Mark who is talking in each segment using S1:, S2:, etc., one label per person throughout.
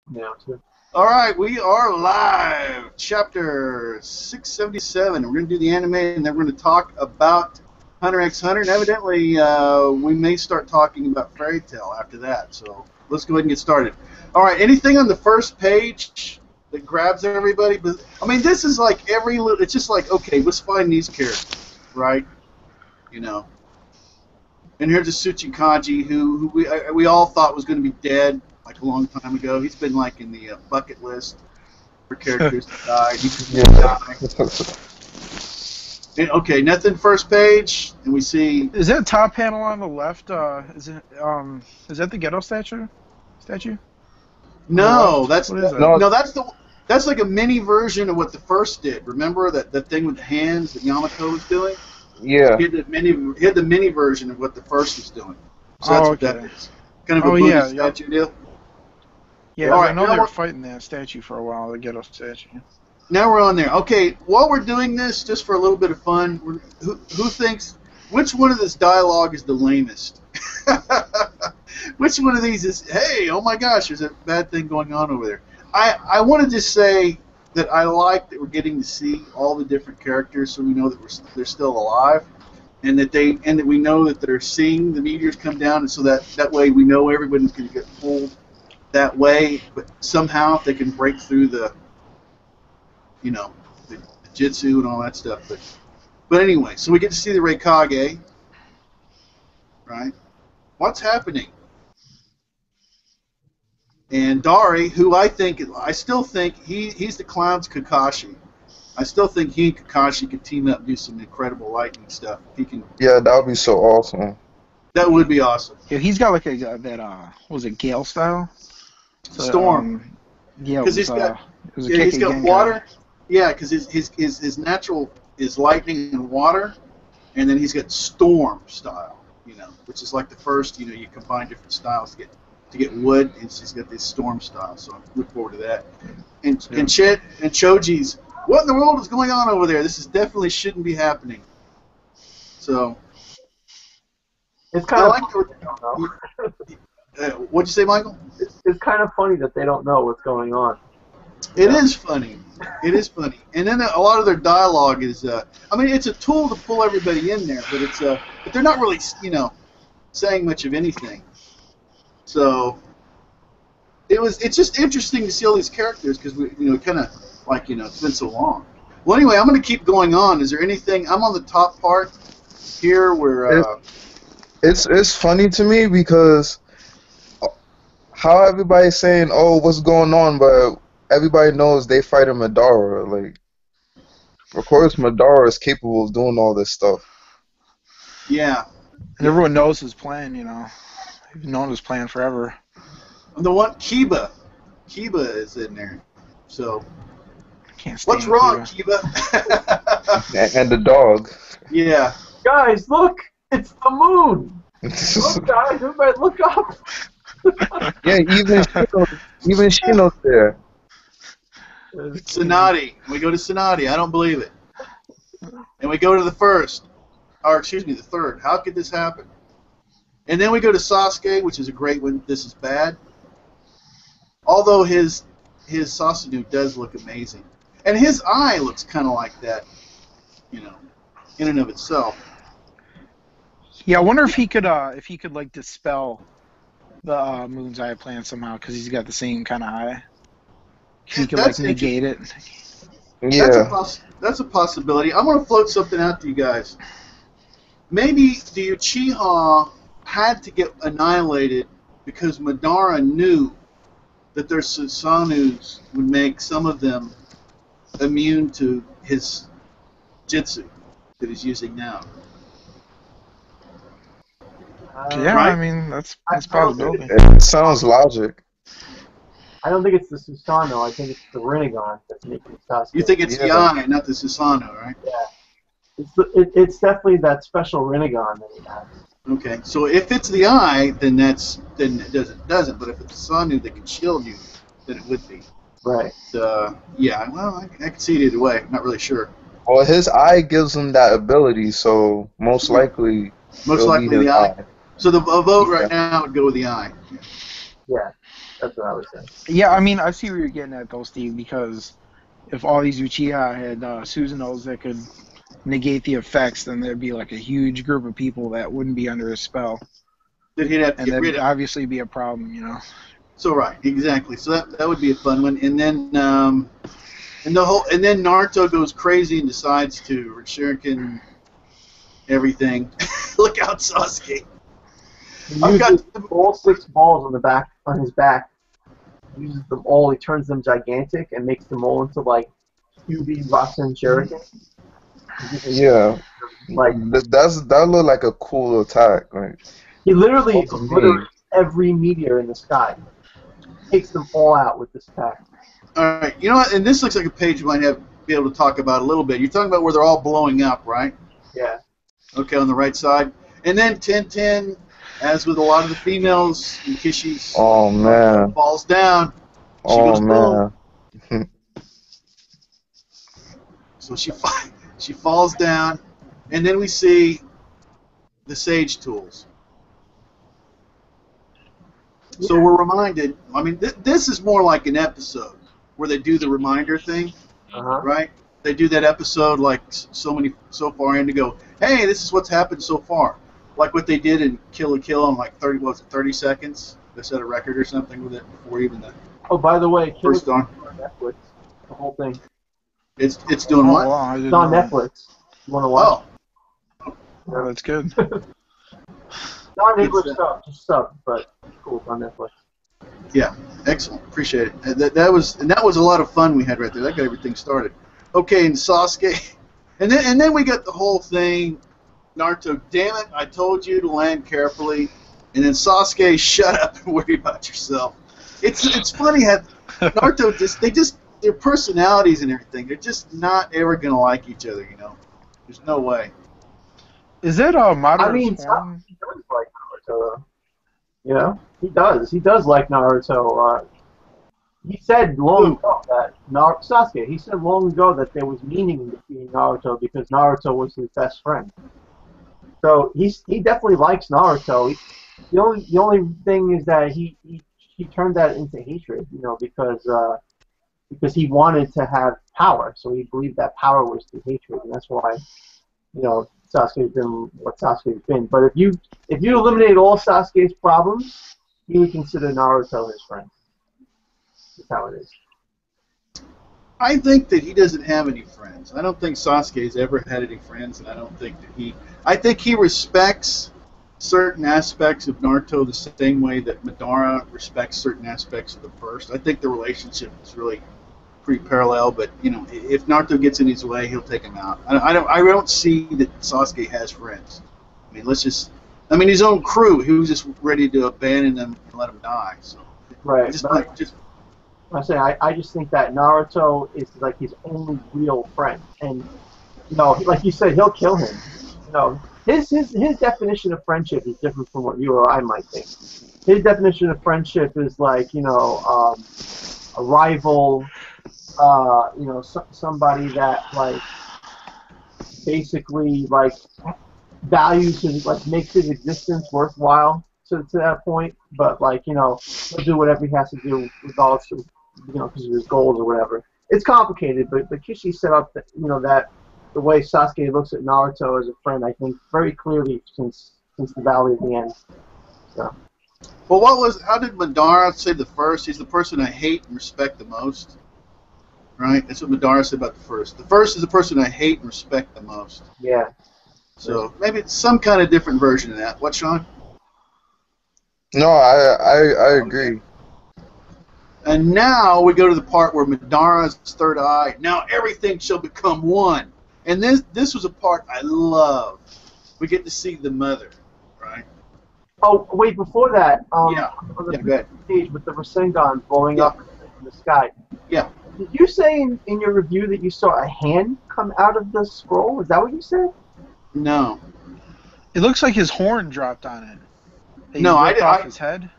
S1: now too.
S2: All right, we are live. Chapter 677. We're going to do the anime, and then we're going to talk about Hunter x Hunter. And evidently, we may start talking about Fairy Tail after that. So let's go ahead and get started. All right, anything on the first page that grabs everybody? But I mean, this is like every little. It's just like, okay, let's find these characters, right? You know. And here's a Tsuchikage who we all thought was going to be dead like a long time ago. He's been like in the bucket list for characters that died. He could die. And, okay, nothing first page, and we see.
S3: Is that top panel on the left? Is that the ghetto statue?
S2: No, that's
S3: what is that?
S2: No, that's like a mini version of what the first did. Remember that thing with the hands that Yamato was doing?
S4: Yeah.
S2: He had the mini version of what the first was doing. So that's what that is. Kind of a Buddha statue deal.
S3: Yeah,
S2: all right,
S3: I know they were fighting that statue for a while, the ghetto statue.
S2: Now we're on there. Okay, while we're doing this, just for a little bit of fun, who thinks, which one of this dialogue is the lamest? Which one of these is, hey, oh my gosh, there's a bad thing going on over there. I want to just say that I like that we're getting to see all the different characters, so we know that they're still alive, and that we know that they're seeing the meteors come down, and so that way we know everybody's going to get pulled that way, but somehow if they can break through the jitsu and all that stuff. But anyway, so we get to see the Reikage, right? What's happening? And Dari, who I still think he's the clown's Kakashi. I still think he and Kakashi could team up and do some incredible lightning stuff. If he can.
S4: Yeah, that would be so awesome.
S2: That would be awesome.
S3: Yeah, he's got like what was it, Gale style?
S2: Storm.
S3: Yeah,
S2: because he's got water. Guy. Yeah, because his natural is lightning and water, and then he's got storm style, which is like the first, you combine different styles to get wood, and he's got this storm style. So I look forward to that. And Choji's, what in the world is going on over there? This definitely shouldn't be happening. So
S1: it's kind of funny they don't know.
S2: What'd you say, Michael?
S1: It's kind of funny that they don't know what's going on.
S2: It is funny. It is funny. And then a lot of their dialogue is, it's a tool to pull everybody in there, but but they're not really, saying much of anything. So it's just interesting to see all these characters because we, kind of like, it's been so long. Well, anyway, I'm going to keep going on. Is there anything? I'm on the top part here where.
S4: It's funny to me because how everybody's saying, "Oh, what's going on?" but everybody knows they fight a Madara. Like, of course, Madara is capable of doing all this stuff.
S2: Yeah.
S3: And everyone knows his plan, He's known his plan forever.
S2: The one, Kiba is in there. So,
S3: can't stand
S2: what's wrong, Kiba?
S4: And the dog.
S2: Yeah.
S1: Guys, look! It's the moon! Look, guys, everybody look up!
S4: Yeah, even Shino's there.
S2: Tsunade. We go to Tsunade. I don't believe it. And we go to the third. How could this happen? And then we go to Sasuke, which is a great one. This is bad. Although his Sasunu does look amazing. And his eye looks kind of like that, in and of itself.
S3: Yeah, I wonder if he could like dispel the Moon's Eye plan somehow, because he's got the same kind of eye. He could like negate it.
S4: Yeah.
S2: That's a possibility. I'm going to float something out to you guys. Maybe the Uchiha had to get annihilated because Madara knew that their Susanus would make some of them immune to his jutsu that he's using now.
S3: Yeah,
S2: right?
S3: That's a possibility.
S4: It sounds logic.
S1: I don't think it's the Susanoo. I think it's the Rinnegan that's making Sasuke.
S2: You think it's the eye, not the Susanoo, right?
S1: Yeah. It's definitely that special Rinnegan that he has.
S2: Okay, so if it's the eye, then it doesn't. But if it's Susanoo that can shield you, then it would be.
S1: Right.
S2: Yeah. Well, I can see it either way. I'm not really sure.
S4: Well, his eye gives him that ability, so most likely.
S2: Most likely the eye. So the vote right now would go with the eye.
S1: Yeah. That's what I was saying.
S3: Yeah, I mean, I see where you're getting at, though, Steve, because if all these Uchiha had Susanos that could negate the effects, then there'd be like a huge group of people that wouldn't be under a spell.
S2: That he'd have to
S3: And
S2: get
S3: that'd
S2: rid of.
S3: obviously be a problem, you know?
S2: So right, exactly. So that would be a fun one. And then then Naruto goes crazy and decides to shuriken everything. Look out, Sasuke.
S1: He
S2: I've got
S1: uses all 6 balls on his back. He uses them all. He turns them gigantic and makes them all into like QB Rasen Shuriken.
S4: Yeah.
S1: Like
S4: That look like a cool attack. Like,
S1: he literally
S4: to me.
S1: obliterates every meteor in the sky. Takes them all out with this attack.
S2: all right. You know what? And this looks like a page we might be able to talk about a little bit. You're talking about where they're all blowing up, right?
S1: Yeah.
S2: Okay, on the right side. And then 10-10, as with a lot of the females, Kishi's
S4: Oh man.
S2: falls down. She
S4: Oh
S2: goes boom.
S4: man.
S2: So she falls down, and then we see the Sage tools. So we're reminded. I mean, this is more like an episode where they do the reminder thing, right? They do that episode like so far in to go, hey, this is what's happened so far. Like what they did in Kill la Kill in like 30 seconds. They set a record or something with it before even the
S1: Oh, by the way, Kill
S2: first
S1: Kill
S2: on.
S1: on Netflix. The whole thing.
S2: It's doing what?
S3: Oh, wow, I didn't
S1: It's on
S3: know.
S1: Netflix. You want to watch?
S3: Oh, that's good.
S1: It's not English sub, just sub, but it's cool. It's on Netflix.
S2: Yeah, excellent. Appreciate it. That was a lot of fun we had right there. That got everything started. Okay, and Sasuke, and then we got the whole thing. Naruto, damn it! I told you to land carefully. And then Sasuke, shut up and worry about yourself. It's funny how Naruto their personalities and everything. They're just not ever gonna like each other. You know, there's no way.
S3: Is that Madara's
S1: I mean,
S3: horn?
S1: he does like Naruto, though. You know, he does. He does like Naruto. He said long ago that Sasuke. He said long ago that there was meaning in defeating Naruto because Naruto was his best friend. So he definitely likes Naruto. The only thing is that he turned that into hatred. You know, because he wanted to have power. So he believed that power was through hatred, and that's why Sasuke's been what Sasuke's been. But if you eliminate all Sasuke's problems, you would consider Naruto his friend. That's how it is.
S2: I think that he doesn't have any friends. I don't think Sasuke's ever had any friends, and I don't think that I think he respects certain aspects of Naruto the same way that Madara respects certain aspects of the first. I think the relationship is really pretty parallel, but if Naruto gets in his way, he'll take him out. I don't see that Sasuke has friends. I mean, his own crew, he was just ready to abandon them and let them die. So
S1: right. I just think that Naruto is like his only real friend, and like you said, he'll kill him. His definition of friendship is different from what you or I might think. His definition of friendship is like a rival, somebody that like basically like values his makes his existence worthwhile to that point. But he'll do whatever he has to do regardless of because of his goals or whatever. It's complicated, but Kishi set up that that the way Sasuke looks at Naruto as a friend, I think very clearly since the Valley of the End. So.
S2: Well, how did Madara say the first? He's the person I hate and respect the most. Right? That's what Madara said about the first. The first is the person I hate and respect the most.
S1: Yeah.
S2: So maybe it's some kind of different version of that. What, Sean?
S4: No, I agree.
S2: And now we go to the part where Madara's third eye. Now everything shall become one. And this was a part I love. We get to see the mother, right?
S1: Oh wait, before that, on
S2: go
S1: the
S2: ahead.
S1: page with the Rasengan blowing up in the sky.
S2: Yeah.
S1: Did you say in your review that you saw a hand come out of the scroll? Is that what you said?
S2: No.
S3: It looks like his horn dropped on it. Off his head.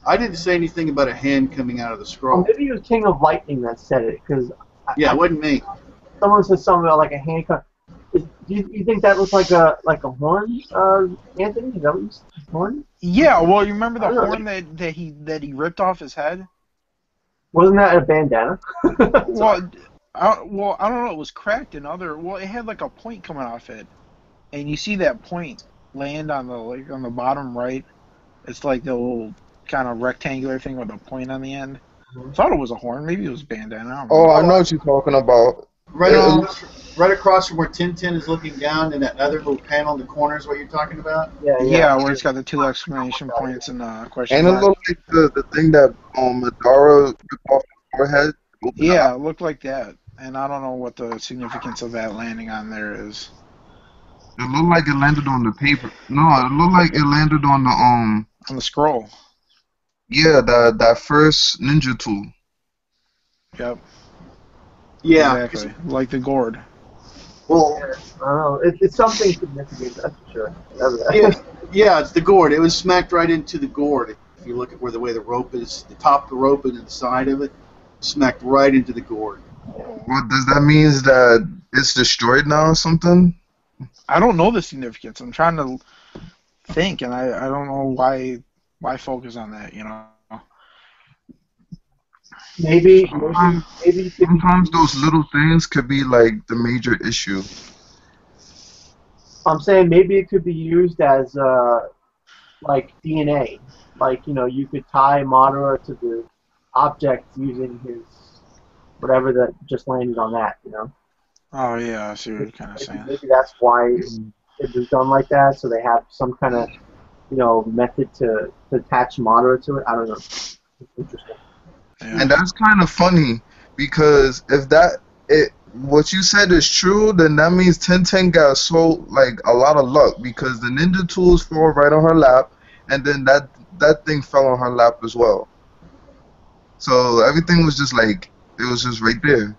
S2: I didn't say anything about a hand coming out of the scroll.
S1: Well, maybe it was King of Lightning that said it, because
S2: it wasn't me.
S1: Someone said something about like a hand. Do you think that looks like a horn, Anthony? Is that what you said? Horn?
S3: Yeah. Well, you remember the horn that he ripped off his head?
S1: Wasn't that a bandana?
S3: Well, I don't know. It was cracked and other. Well, it had like a point coming off it, and you see that point land on the bottom right. It's like the little kind of rectangular thing with a point on the end. I thought it was a horn. Maybe it was a bandana. I don't
S4: Oh,
S3: know.
S4: I know what you're talking about. It-
S2: Right across from where Tintin is looking down in that other little panel in the corner is what you're talking about?
S1: Yeah,
S3: Yeah, where it's got the two exclamation points and question
S4: and it
S3: mark.
S4: looked like the thing that Madara ripped off the forehead. Open the eye.
S3: Yeah, it looked like that. And I don't know what the significance of that landing on there is.
S4: It looked like it landed on the paper. No, it looked like it landed on the
S3: On the scroll.
S4: yeah, that first ninja tool.
S3: Yep.
S2: Yeah.
S3: Exactly. Like the gourd.
S2: Well,
S1: I don't know. It's something significant, that's for sure. Whatever that
S2: yeah,
S1: is.
S2: yeah, it's the gourd. It was smacked right into the gourd. If you look at where the way the rope is, the top of the rope and the side of it, smacked right into the gourd.
S4: What does that mean? Is that it's destroyed now or something?
S3: I don't know the significance. I'm trying to think, and I don't know why focus on that, you know.
S1: Maybe
S4: Sometimes those little things could be like the major issue.
S1: I'm saying maybe it could be used as like DNA. Like, you could tie Madara to the object using his whatever that just landed on that,
S3: Oh yeah, I see what you're kind of
S1: Maybe,
S3: saying.
S1: maybe that's why it was done like that, so they have some kind of, method to attach Madara to it. I don't know. It's interesting.
S3: Yeah.
S4: And that's kind of funny because if what you said is true, then that means Tenten got so like a lot of luck because the ninja tools fall right on her lap, and then that thing fell on her lap as well. So everything was just like it was just right there.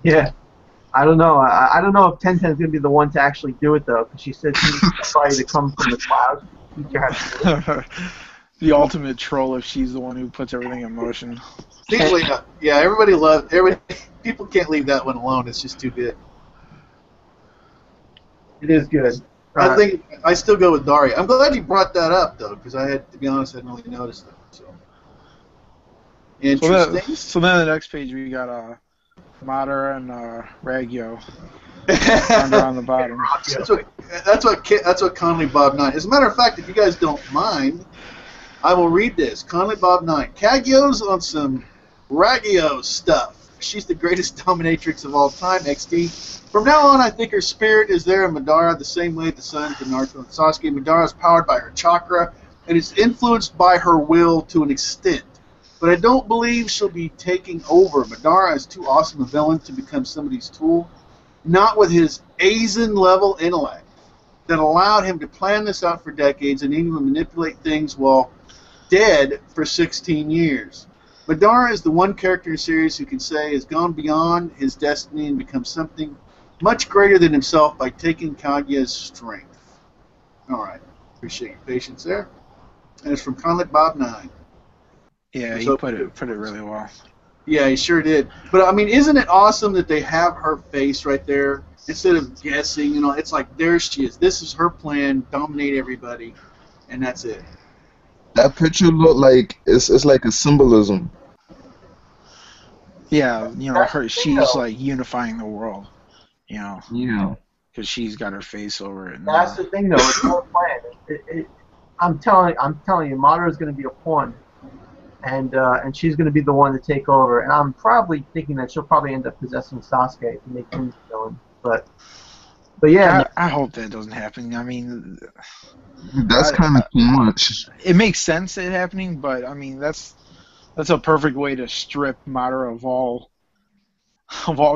S1: Yeah. I don't know. I don't know if Tenten's going to be the one to actually do it, though, because she said she needs somebody to come from the clouds to teach her how to do it.
S3: The ultimate troll if she's the one who puts everything in motion.
S2: Yeah, people can't leave that one alone. It's just too good.
S1: It is good.
S2: I think I still go with Daria. I'm glad you brought that up though, because to be honest, I hadn't really noticed that. So interesting.
S3: So then the next page we got Madara and Ragyo on the bottom.
S2: That's what Conley Bob 9. As a matter of fact, if you guys don't mind, I will read this. Conley Bob 9. Kagyo's on some Ragyo stuff. She's the greatest dominatrix of all time, XD. From now on, I think her spirit is there in Madara the same way the sun to Naruto and Sasuke. Madara is powered by her chakra and is influenced by her will to an extent. But I don't believe she'll be taking over. Madara is too awesome a villain to become somebody's tool. Not with his Aizen-level intellect that allowed him to plan this out for decades and even manipulate things while dead for 16 years. Madara is the one character in the series who can say has gone beyond his destiny and become something much greater than himself by taking Kaguya's strength. All right. Appreciate your patience there. And it's from Conlet Bob 9.
S3: Yeah, he put it really well.
S2: Yeah, he sure did. But I mean, isn't it awesome that they have her face right there instead of guessing? It's like there she is. This is her plan: dominate everybody, and that's it.
S4: That picture looked like it's like a symbolism.
S3: Yeah, she's like unifying the world.
S4: Yeah.
S3: Because she's got her face over it.
S1: That's the thing, though. It's her plan. I'm telling you, Madara's going to be a pawn, and she's going to be the one to take over. And I'm probably thinking that she'll probably end up possessing Sasuke to make him villain. But yeah,
S3: I hope that doesn't happen. I mean,
S4: that's kind of too much.
S3: It makes sense it happening, but I mean that's a perfect way to strip Madara of all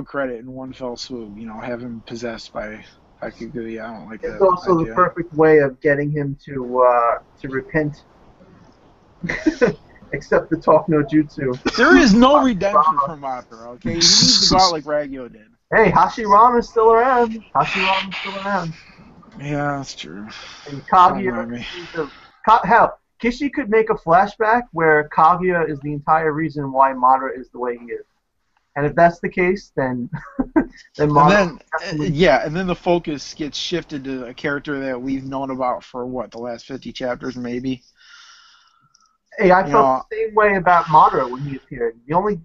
S3: credit in one fell swoop. Have him possessed by Kaguya. I don't like that.
S1: It's also
S3: idea.
S1: the perfect way of getting him to repent, except the talk no jutsu.
S3: There is no redemption for Madara. Okay, he needs to go out like Ragyo did.
S1: Hey, Hashirama's still around.
S3: Yeah, that's true.
S1: And Kaguya, hell, Kishi could make a flashback where Kaguya is the entire reason why Madara is the way he is. And if that's the case, then Madara...
S3: And then the focus gets shifted to a character that we've known about for, the last 50 chapters, maybe?
S1: Hey, I
S3: You
S1: felt
S3: know,
S1: the same way about Madara when he appeared. The only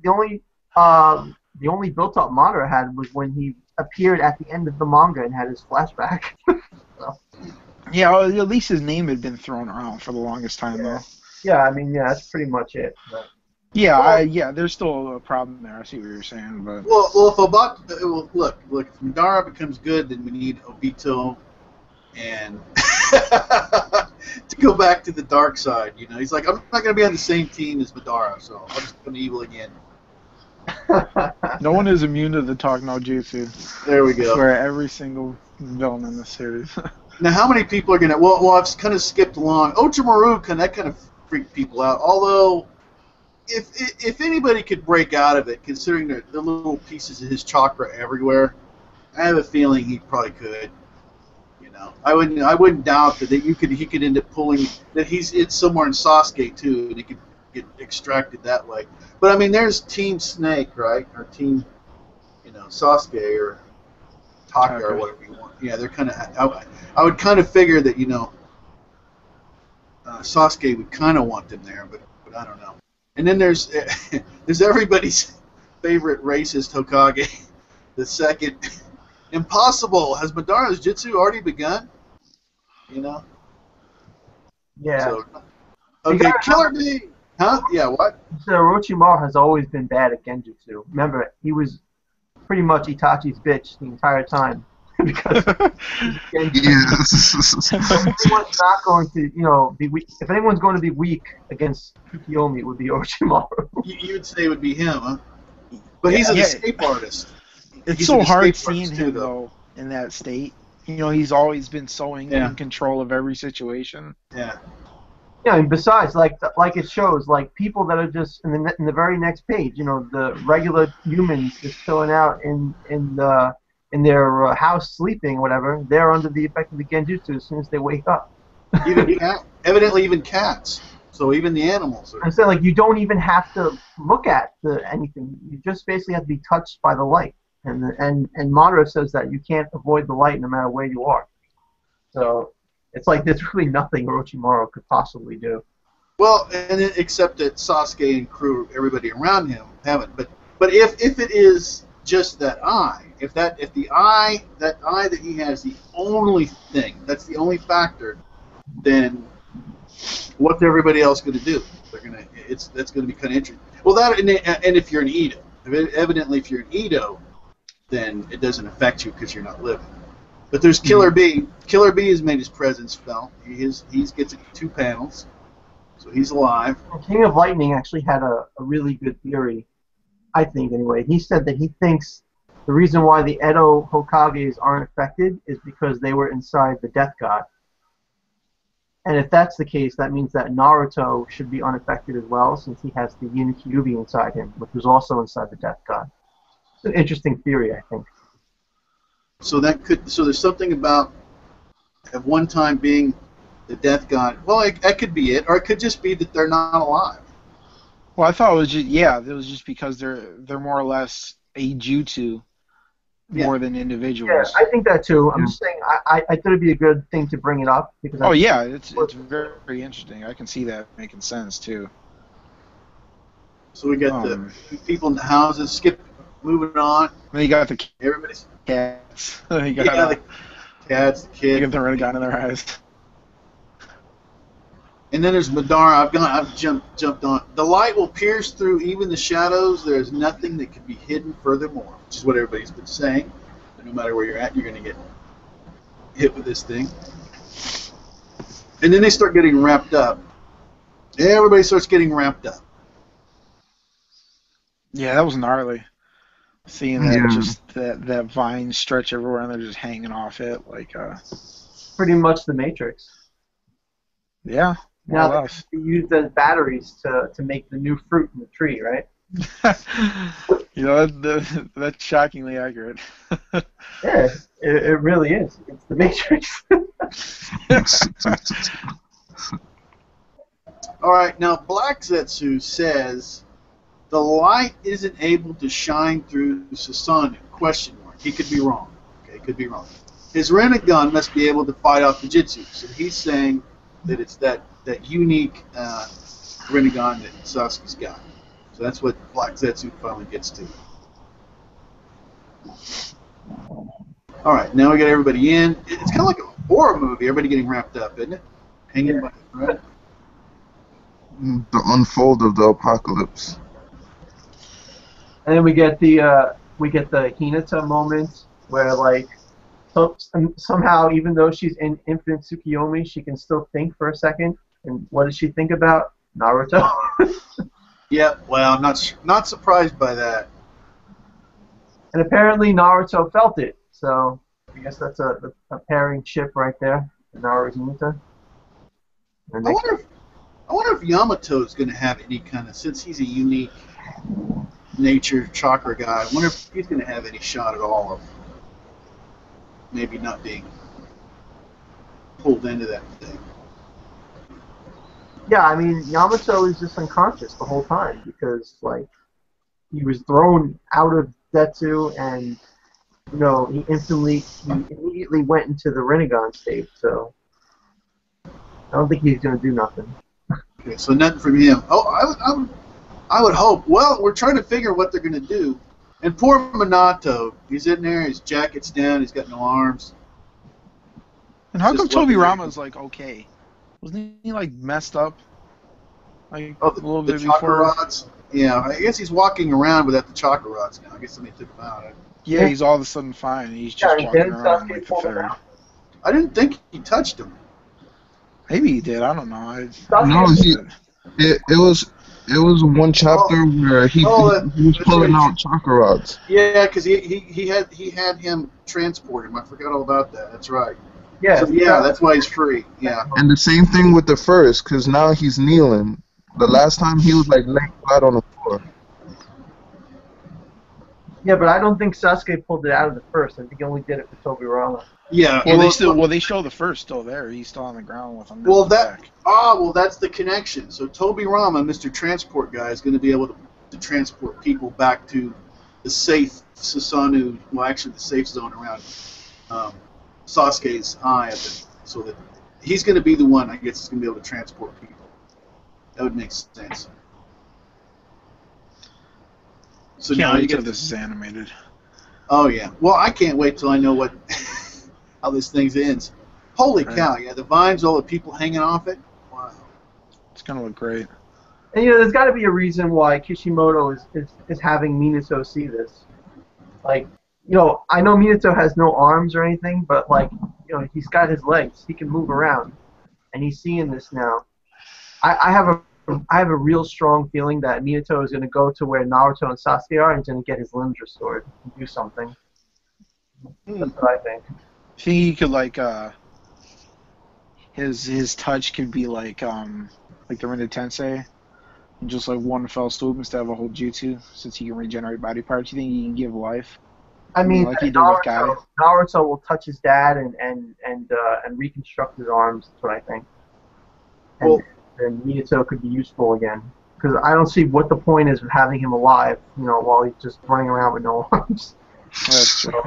S1: built-up Madara had was when he appeared at the end of the manga and had his flashback. So,
S3: yeah, well, at least his name had been thrown around for the longest time,
S1: yeah,
S3: though.
S1: yeah. I mean, yeah, that's pretty much it. But,
S3: Yeah,
S2: Well,
S3: yeah, there's still a problem there. I see what you're saying, but
S2: well, if Obata, look, if Madara becomes good, then we need Obito and to go back to the dark side. You know, he's like, I'm not going to be on the same team as Madara, so I'll just become evil again.
S3: no one is immune to the talk no jutsu.
S2: There we
S3: I
S2: go.
S3: swear, every single villain in this series.
S2: Now, how many people are going to? Well, I've kind of skipped along. Ochomaru, that kind of freaked people out. Although, if anybody could break out of it, considering the little pieces of his chakra everywhere, I have a feeling he probably could. You know, I wouldn't doubt that he could end up pulling that it's somewhere in Sasuke too, and he could get extracted that way. But I mean, there's Team Snake, right? Or Team, Sasuke or Taka or
S3: Okay.
S2: whatever you want. Yeah, they're kind of. I would kind of figure that Sasuke would kind of want them there, but I don't know. And then there's there's everybody's favorite racist Hokage, the second. Impossible. Has Madara's jutsu already begun? You know.
S1: yeah.
S2: So, okay, Killer Bee. Huh? Yeah. What?
S1: So Orochimaru has always been bad at Genjutsu. Remember, he was pretty much Itachi's bitch the entire time because Genjutsu.
S4: Yes.
S1: If anyone's not going to, be weak, if anyone's going to be weak against Tsukiyomi, it would be Orochimaru.
S2: You would say it would be him, huh? But he's an
S3: Yeah.
S2: escape artist.
S3: It's
S2: He's
S3: so
S2: an
S3: hard
S2: escape
S3: seeing
S2: artist too,
S3: him though in that state. He's always been so in control of every situation.
S2: Yeah.
S1: Yeah, and besides, like it shows, like people that are just in the very next page, the regular humans just chilling out in their house sleeping, whatever. They're under the effect of the Genjutsu as soon as they wake up.
S2: Evidently, even cats. So even the animals are.
S1: I'm saying, like, you don't even have to look at anything. You just basically have to be touched by the light. And Madara says that you can't avoid the light no matter where you are. So it's like there's really nothing Orochimaru could possibly do.
S2: Well, except that Sasuke and crew, everybody around him haven't. But if it is just that eye, if that eye that he has, the only thing, that's the only factor, then what's everybody else going to do? That's going to be kind of interesting. Well, and if you're an Edo, evidently if you're an Edo, then it doesn't affect you because you're not living. But there's Killer Bee. Killer Bee has made his presence felt. He gets 2 panels, so he's alive.
S1: King of Lightning actually had a really good theory, I think anyway. He said that he thinks the reason why the Edo Hokages aren't affected is because they were inside the Death God. And if that's the case, that means that Naruto should be unaffected as well, since he has the Yin Kyuubi inside him, which was also inside the Death God. It's an interesting theory, I think.
S2: So there's something about at one time being the Death God. Well, that could be it, or it could just be that they're not alive.
S3: Well, I thought it was just because they're more or less a jutsu more than individuals.
S1: Yeah, I think that too. I'm just saying I thought it'd be a good thing to bring it up because.
S3: It's very, very interesting. I can see that making sense too.
S2: So we got the people in the houses. Moving on.
S3: Then you got the
S2: Everybody's
S3: cats.
S2: the cats, the kid.
S3: You got the red gun in their eyes.
S2: And then there's Madara. I've jumped on. The light will pierce through even the shadows. There is nothing that can be hidden furthermore, which is what everybody's been saying. No matter where you're at, you're going to get hit with this thing. And then they start getting wrapped up. Everybody starts getting wrapped up.
S3: Yeah, that was gnarly. Seeing that just that vine stretch everywhere and they're just hanging off it
S1: pretty much the Matrix.
S3: Yeah.
S1: Now they can be used as batteries to make the new fruit in the tree, right?
S3: That's shockingly accurate.
S1: Yeah, it really is. It's the Matrix.
S2: All right, now Black Zetsu says the light isn't able to shine through Susanoo, ? He could be wrong. Okay, could be wrong. His Rinnegan must be able to fight off the Jitsu. So he's saying that it's that unique Rinnegan that Sasuke's got. So that's what Black Zetsu finally gets to. All right, now we got everybody in. It's kind of like a horror movie. Everybody getting wrapped up, isn't it? Hanging by the thread.
S4: The unfold of the apocalypse.
S1: And then we get the Hinata moment where like somehow even though she's in Infinite Tsukiyomi, she can still think for a second. And what does she think about? Naruto.
S2: Yeah, well, not surprised by that.
S1: And apparently Naruto felt it. So I guess that's a pairing ship right there. Naruto and Hinata. And
S2: I wonder if Yamato's going to have any kind of, since he's a unique nature chakra guy, I wonder if he's going to have any shot at all of maybe not being pulled into that thing.
S1: yeah, I mean Yamato is just unconscious the whole time because like he was thrown out of Zetsu and he immediately went into the Rinnegan state, so I don't think he's going to do nothing.
S2: Okay, so nothing from him. Oh, I would hope. Well, we're trying to figure what they're going to do. And poor Minato, he's in there, his jacket's down, he's got no arms.
S3: And how come
S2: Just looking
S3: Tobirama's like okay? Wasn't he like messed up? Like
S2: Oh,
S3: a little
S2: the
S3: bit
S2: chakra
S3: before?
S2: rods? Yeah, I guess he's walking around without the chakra rods now. I guess somebody took him out.
S3: Yeah, he's all of a sudden fine. He's just
S1: Yeah,
S3: walking
S1: then
S3: around
S1: Sasuke
S3: like the
S1: pulled him
S3: third.
S1: out.
S2: I didn't think he touched him.
S3: Maybe he did. I don't know.
S4: No, it was one chapter where he was
S2: that's
S4: pulling
S2: right.
S4: out chakra rods.
S2: Yeah, because he had him transport him. I forgot all about that. That's right.
S1: Yeah,
S2: So, yeah, that's why he's free. Yeah.
S4: And the same thing with the first, because now he's kneeling. The last time he was like laying flat on the floor.
S1: yeah, but I don't think Sasuke pulled it out of the first. I think he only did it for Tobirama.
S2: Yeah.
S3: Well, they show the first still there. He's still on the ground with him.
S2: Well, that's the connection. So Tobirama, Mr. Transport Guy, is going to be able to transport people back to the safe Susanoo, well, actually the safe zone around Sasuke's eye, so that he's going to be the one, I guess, is going to be able to transport people. That would make sense. So
S3: Can't
S2: now you
S3: wait till
S2: get
S3: this is animated.
S2: Oh yeah. Well, I can't wait till I know what how this thing ends. Holy cow! Yeah, the vines, all the people hanging off it. Wow.
S3: It's gonna look great.
S1: And there's got to be a reason why Kishimoto is having Minato see this. Like, I know Minato has no arms or anything, but like, he's got his legs. He can move around, and he's seeing this now. I have a real strong feeling that Minato is going to go to where Naruto and Sasuke are and he's going to get his limbs restored and do something. That's what I think.
S3: I think he could like his touch could be like the Rinne Tensei, and just like one fell swoop instead of a whole jutsu, since he can regenerate body parts. You think he can give life?
S1: I mean,
S3: like he did with Guy.
S1: Naruto will touch his dad and reconstruct his arms. That's what I think. And then Minato could be useful again. Because I don't see what the point is of having him alive, while he's just running around with no arms.
S3: That's true.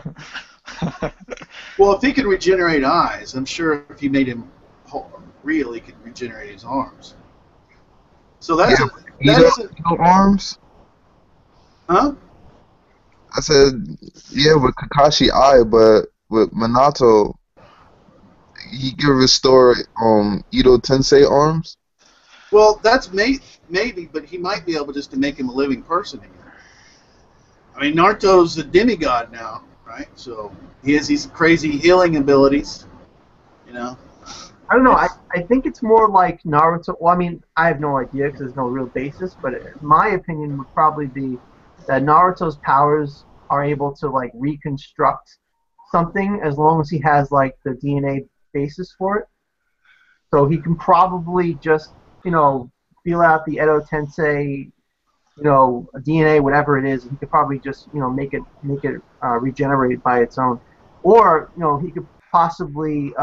S2: Well, if he could regenerate eyes, I'm sure if he made him real, he could regenerate his arms. So that's
S4: no arms.
S2: Huh?
S4: I said, yeah, with Kakashi eye, but with Minato, he can restore Ito Tensei arms.
S2: Well, that's maybe, but he might be able just to make him a living person again. I mean, Naruto's a demigod now, right? So he has these crazy healing abilities, I
S1: don't know. I think it's more like Naruto. Well, I mean, I have no idea because there's no real basis, but my opinion would probably be that Naruto's powers are able to like reconstruct something as long as he has like the DNA basis for it. So he can probably just feel out the Edo Tensei, DNA, whatever it is. He could probably just make it regenerate by its own, or he could possibly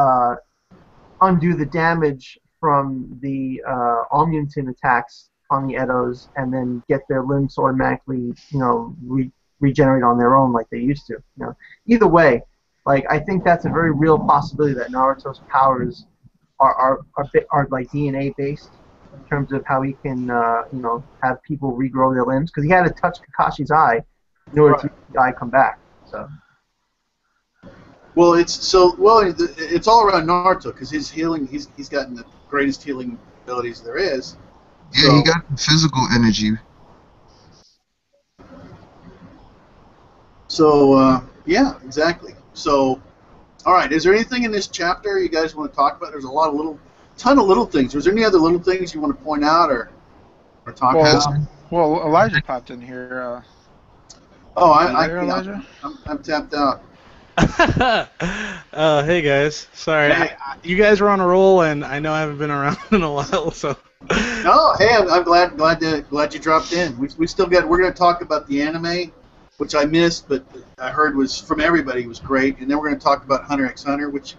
S1: undo the damage from the Omnium attacks on the Edos and then get their limbs automatically, regenerate on their own like they used to. Either way, like I think that's a very real possibility that Naruto's powers are like DNA based, in terms of how he can, have people regrow their limbs, because he had to touch Kakashi's eye in order to
S2: Right.
S1: make the eye come back. So
S2: Well, it's all around Naruto because his healing, he's gotten the greatest healing abilities there is.
S4: Yeah, he
S2: So,
S4: got physical energy.
S2: yeah, exactly. So, all right. Is there anything in this chapter you guys want to talk about? There's a ton of little things. Was there any other little things you want to point out or talk
S3: Well,
S2: about?
S3: Elijah popped in here.
S2: Oh,
S3: You there, Elijah?
S2: I'm tapped out.
S5: Hey guys, sorry,
S2: Hey.
S5: you guys were on a roll, and I know I haven't been around in a while, so.
S2: No, hey, I'm glad you dropped in. We still got. We're going to talk about the anime, which I missed, but I heard was from everybody was great, and then we're going to talk about Hunter x Hunter, which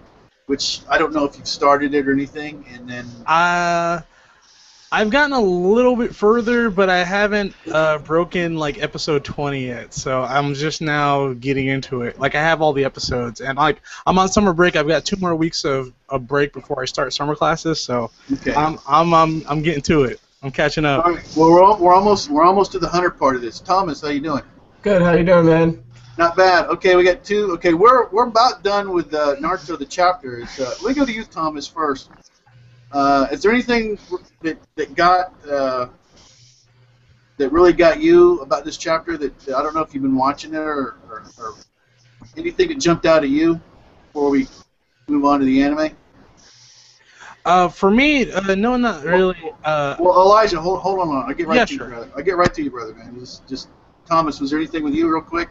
S2: I don't know if you've started it or anything, and then
S5: I've gotten a little bit further, but I haven't broken like episode 20 yet, so I'm just now getting into it. Like I have all the episodes, and like I'm on summer break. I've got 2 more weeks of a break before I start summer classes, so
S2: okay.
S5: I'm getting to it. I'm catching up.
S2: All right. Well, we're almost to the Hunter part of this. Thomas, how you doing?
S6: Good. How you doing, man?
S2: Not bad. Okay, we got 2. Okay, we're about done with Naruto the chapters. Let me go to you, Thomas, first. Is there anything that got that really got you about this chapter that I don't know if you've been watching it or anything that jumped out at you before we move on to the anime?
S5: For me, no, not really.
S2: Well, Elijah, hold on. I'll get right
S5: Yeah,
S2: to you,
S5: sure.
S2: brother. I'll get right to you, brother, man. Just Thomas, was there anything with you real quick?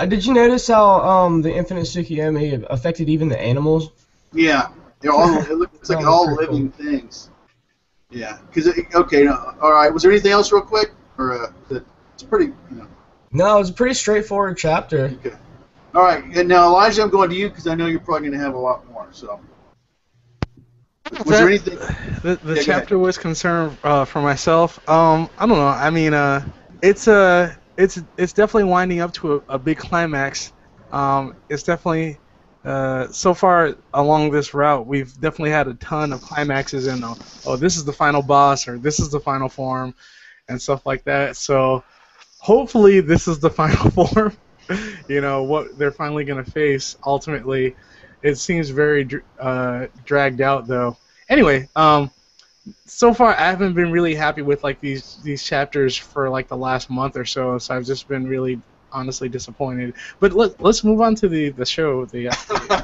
S6: Did you notice how the Infinite Tsukiyomi affected even the animals?
S2: Yeah, they're all. It looks like
S6: That was
S2: all
S6: pretty
S2: living things. Yeah, okay. No, all right. Was there anything else, real quick, or it's pretty?
S6: No, it was a pretty straightforward chapter.
S2: Okay. All right, and now Elijah, I'm going to you because I know you're probably going to have a lot more. So, was there anything?
S5: The
S2: Yeah, go
S5: chapter was concerned for myself. I don't know. I mean, it's definitely winding up to a big climax. It's definitely so far along this route, we've definitely had a ton of climaxes and oh, this is the final boss or this is the final form and stuff like that. So hopefully this is the final form. You know what they're finally gonna face ultimately. It seems very dragged out though. Anyway, so far I haven't been really happy with like these chapters for like the last month or so. So I've just been really honestly disappointed. But let's move on to the show, the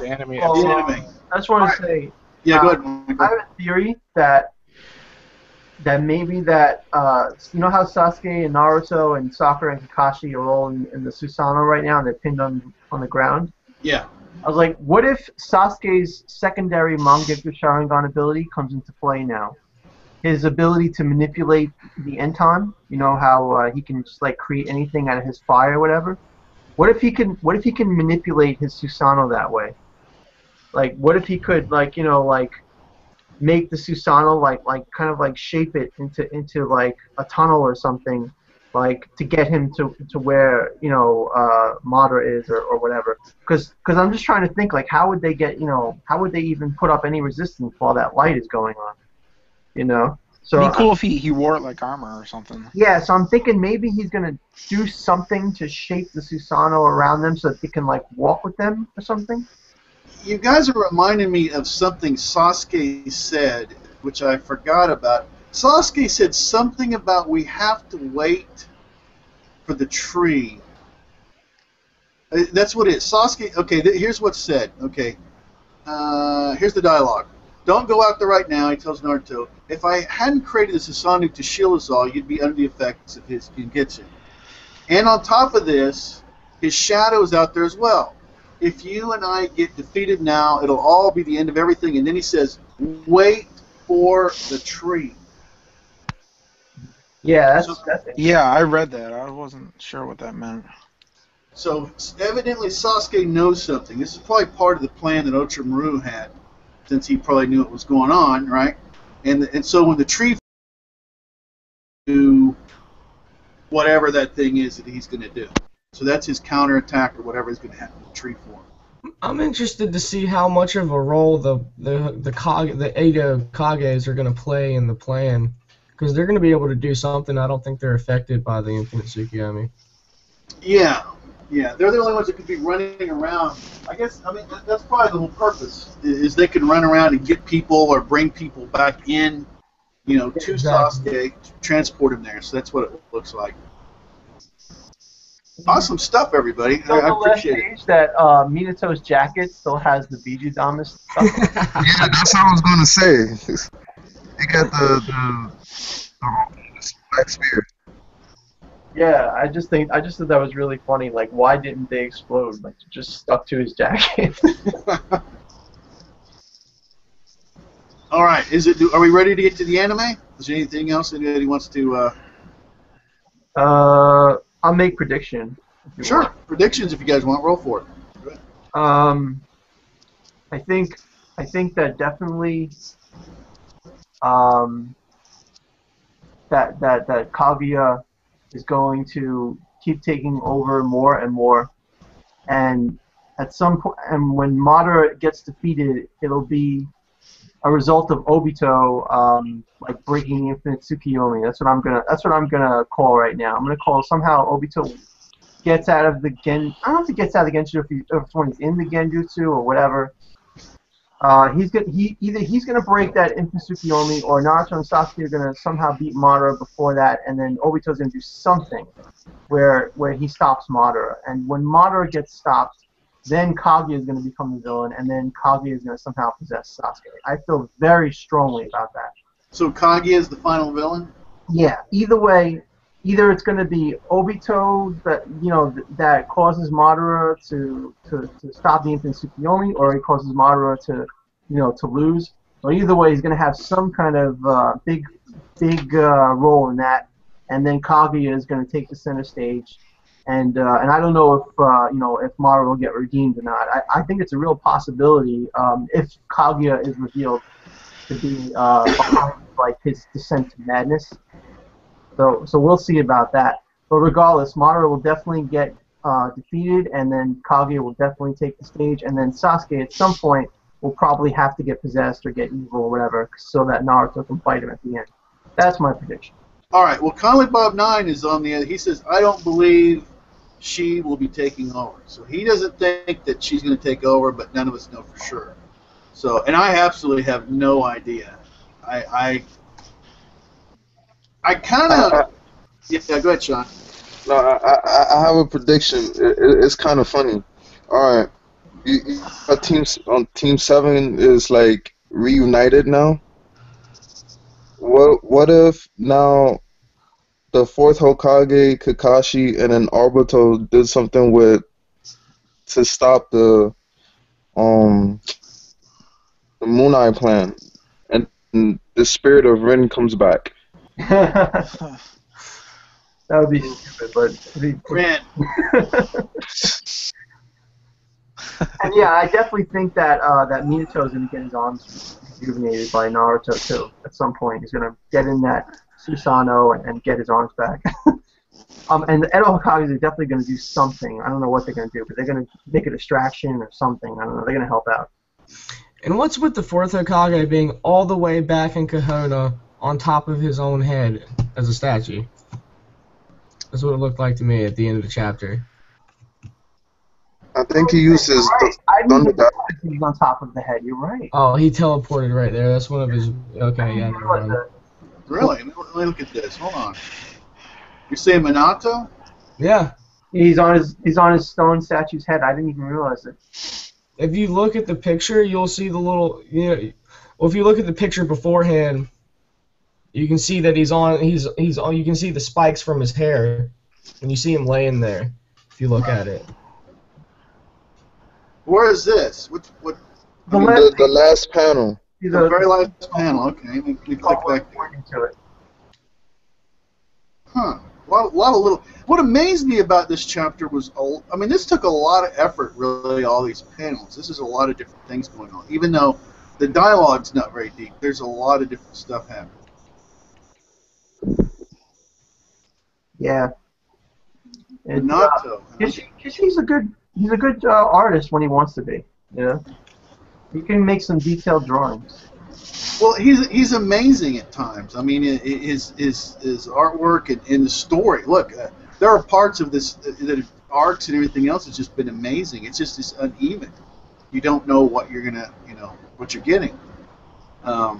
S5: anime.
S1: Well,
S2: The anime.
S1: I just want to say,
S2: Yeah, go ahead.
S1: I have a theory that maybe that you know how Sasuke and Naruto and Sakura and Kakashi are all in the Susanoo right now and they're pinned on the ground.
S2: Yeah.
S1: I was like, what if Sasuke's secondary Mangekyo Sharingan ability comes into play now? His ability to manipulate the Enton, you know how he can just like create anything out of his fire or whatever. What if he can manipulate his Susanoo that way? Like, what if he could like make the Susanoo like kind of like shape it into like a tunnel or something, like to get him to where Madara is or whatever. Because I'm just trying to think like how would they even put up any resistance while that light is going on? So
S3: It'd be cool if he wore it like armor or something.
S1: yeah, so I'm thinking maybe he's gonna do something to shape the Susanoo around them so that they can like walk with them or something.
S2: You guys are reminding me of something Sasuke said, which I forgot about. Sasuke said something about we have to wait for the tree. That's what it is. Sasuke, okay, here's what's said. Okay, here's the dialogue. Don't go out there right now, he tells Naruto. If I hadn't created the Susanoo to shield us all, you'd be under the effects of his Gengetsu. And on top of this, his shadow is out there as well. If you and I get defeated now, it'll all be the end of everything. And then he says, wait for the tree.
S1: Yeah, that's
S3: Yeah, I read that. I wasn't sure what that meant.
S2: So evidently Sasuke knows something. This is probably part of the plan that Orochimaru had, since he probably knew what was going on, right? And so when the tree do whatever that thing is that he's going to do. So that's his counterattack or whatever he's going to have in the tree form.
S6: I'm interested to see how much of a role the Ada Kages are going to play in the plan, because they're going to be able to do something. I don't think they're affected by the Infinite Tsukiyomi.
S2: Yeah, yeah, they're the only ones that could be running around. I guess, I mean, that's probably the whole purpose, is they can run around and get people or bring people back in, to
S6: Exactly.
S2: Sasuke, transport him there. So that's what it looks like. Awesome stuff, everybody.
S1: So
S2: I
S1: the last
S2: appreciate it.
S1: page that Minato's jacket still has the Bijudama stuff.
S4: Yeah, that's what I was gonna say. He got the black spear.
S1: Yeah, I just thought that was really funny. Like, why didn't they explode? Like, it just stuck to his jacket.
S2: All right, are we ready to get to the anime? Is there anything else anybody wants to?
S1: I'll make prediction. If you
S2: Sure,
S1: want.
S2: predictions if you guys want. Roll for it.
S1: Um, I think that definitely um, that Kaguya is going to keep taking over more and more, and at some point, and when Madara gets defeated, it'll be a result of Obito like breaking Infinite Tsukiyomi. That's what I'm gonna call right now. I'm gonna call somehow Obito gets out of the Gen. I don't know if he gets out of the Genjutsu, if it's when he's in the Genjutsu or whatever. He's gonna break that Infinite Tsukiyomi, or Naruto and Sasuke are gonna somehow beat Madara before that, and then Obito's gonna do something where he stops Madara. And when Madara gets stopped, then Kaguya is gonna become the villain, and then Kaguya is gonna somehow possess Sasuke. I feel very strongly about that.
S2: So Kaguya is the final villain.
S1: Yeah. Either way, either it's going to be Obito that causes Madara to stop the Infinite Tsukiyomi, or he causes Madara to lose. Or either way, he's going to have some kind of big role in that, and then Kaguya is going to take the center stage. And I don't know if Madara will get redeemed or not. I think it's a real possibility if Kaguya is revealed to be behind like his descent to madness. So we'll see about that. But regardless, Madara will definitely get defeated, and then Kaguya will definitely take the stage, and then Sasuke at some point will probably have to get possessed or get evil or whatever, so that Naruto can fight him at the end. That's my prediction.
S2: All right. Well, Conley Bob 9 is on the. He says, I don't believe she will be taking over. So he doesn't think that she's going to take over, but none of us know for sure. So, and I absolutely have no idea. I kind of. Yeah, go ahead, Sean.
S4: No, I have a prediction. It's kind of funny. All right, Team 7 is like reunited now. What if now the fourth Hokage, Kakashi, and then Obito did something to stop the Moon Eye plan, and the spirit of Rin comes back.
S1: That would be stupid, but
S2: Rin.
S1: And yeah, I definitely think that that Minato is going to get his arms rejuvenated by Naruto too. At some point, he's going to get in that Susanoo and get his arms back. And the Edo Hokages are definitely going to do something. I don't know what they're going to do, but they're going to make a distraction or something. I don't know. They're going to help out.
S6: And what's with the fourth Hokage being all the way back in Konoha on top of his own head as a statue? That's what it looked like to me at the end of the chapter.
S4: I think he uses
S1: I didn't
S4: Thunder
S1: even realize he was on top of the head. You're right.
S6: Oh, he teleported right there. That's one of his. Okay, yeah. Never mind.
S2: Really? Let me look at this. Hold on. You're saying Minato?
S6: Yeah.
S1: He's on his stone statue's head. I didn't even realize it.
S6: If you look at the picture, you'll see the little. Well, if you look at the picture beforehand, you can see that he's on. You can see the spikes from his hair, and you see him laying there. If you look at it.
S2: Where is this? What?
S4: the last panel.
S2: The very last panel. Okay, let me click back there.
S1: To it.
S2: Huh. A lot of little. What amazed me about this chapter was, I mean, this took a lot of effort, really, all these panels. This is a lot of different things going on. Even though the dialogue's not very deep, there's a lot of different stuff happening.
S1: Yeah.
S2: Minato.
S1: Kishi's a good he's a good artist when he wants to be. You know, he can make some detailed drawings.
S2: Well, he's amazing at times. I mean, his artwork and the story. Look, there are parts of this that arcs and everything else has just been amazing. It's just this uneven. You don't know what you're gonna, what you're getting. All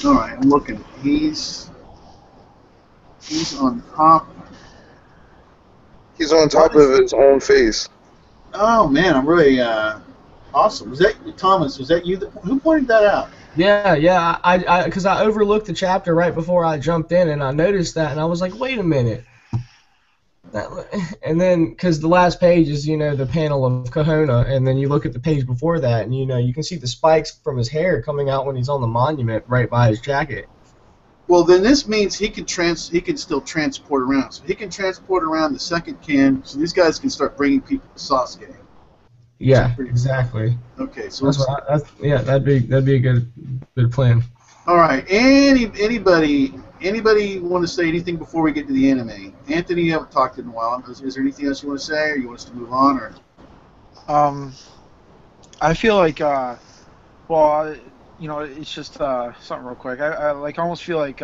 S2: right, I'm looking. He's on top.
S4: He's on top of his own face.
S2: Oh man, I'm really awesome. Was that Thomas? Was that you? Who pointed that out?
S6: Yeah. Because I overlooked the chapter right before I jumped in, and I noticed that, and I was like, wait a minute. And then, because the last page is, the panel of Kahuna, and then you look at the page before that, and you can see the spikes from his hair coming out when he's on the monument right by his jacket.
S2: Well, then this means he can still transport around. So he can transport around the second can, so these guys can start bringing people to Sasuke.
S6: Yeah, exactly.
S2: Okay, so
S6: that'd be a good plan.
S2: All right, anybody want to say anything before we get to the anime? Anthony, you haven't talked in a while. Is there anything else you want to say, or you want us to move on, or?
S3: I feel like it's just something real quick. I almost feel like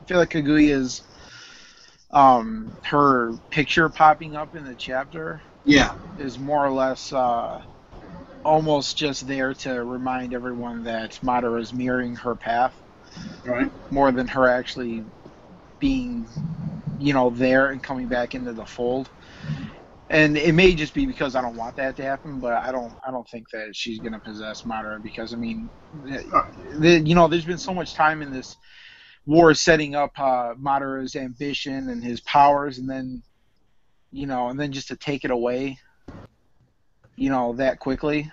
S3: Kaguya's her picture popping up in the chapter.
S2: Yeah.
S3: Is more or less almost just there to remind everyone that Madara is mirroring her path.
S2: Right.
S3: More than her actually being, there and coming back into the fold. And it may just be because I don't want that to happen, but I don't think that she's gonna possess Madara because there's been so much time in this war setting up Madara's ambition and his powers, and then just to take it away, that quickly.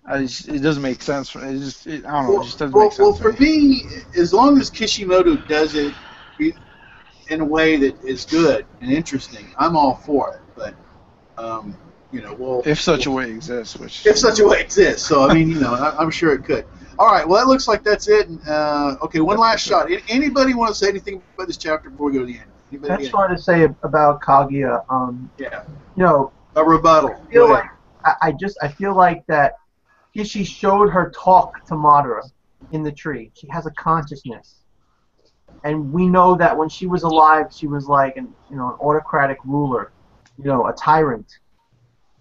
S3: It doesn't make sense. I don't know. It just doesn't make sense.
S2: Well, for me, as long as Kishimoto does it in a way that is good and interesting, I'm all for it. But
S3: if such a way exists,
S2: if such a way exists. So I mean, I'm sure it could. All right. Well, that looks like that's it. Okay, one last shot. Anybody want to say anything about this chapter before we go to the end? Anybody?
S1: I just wanted to say about Kaguya.
S2: Yeah.
S1: A
S2: rebuttal.
S1: I feel like that. She showed her talk to Madara in the tree. She has a consciousness. And we know that when she was alive, she was like an autocratic ruler, a tyrant.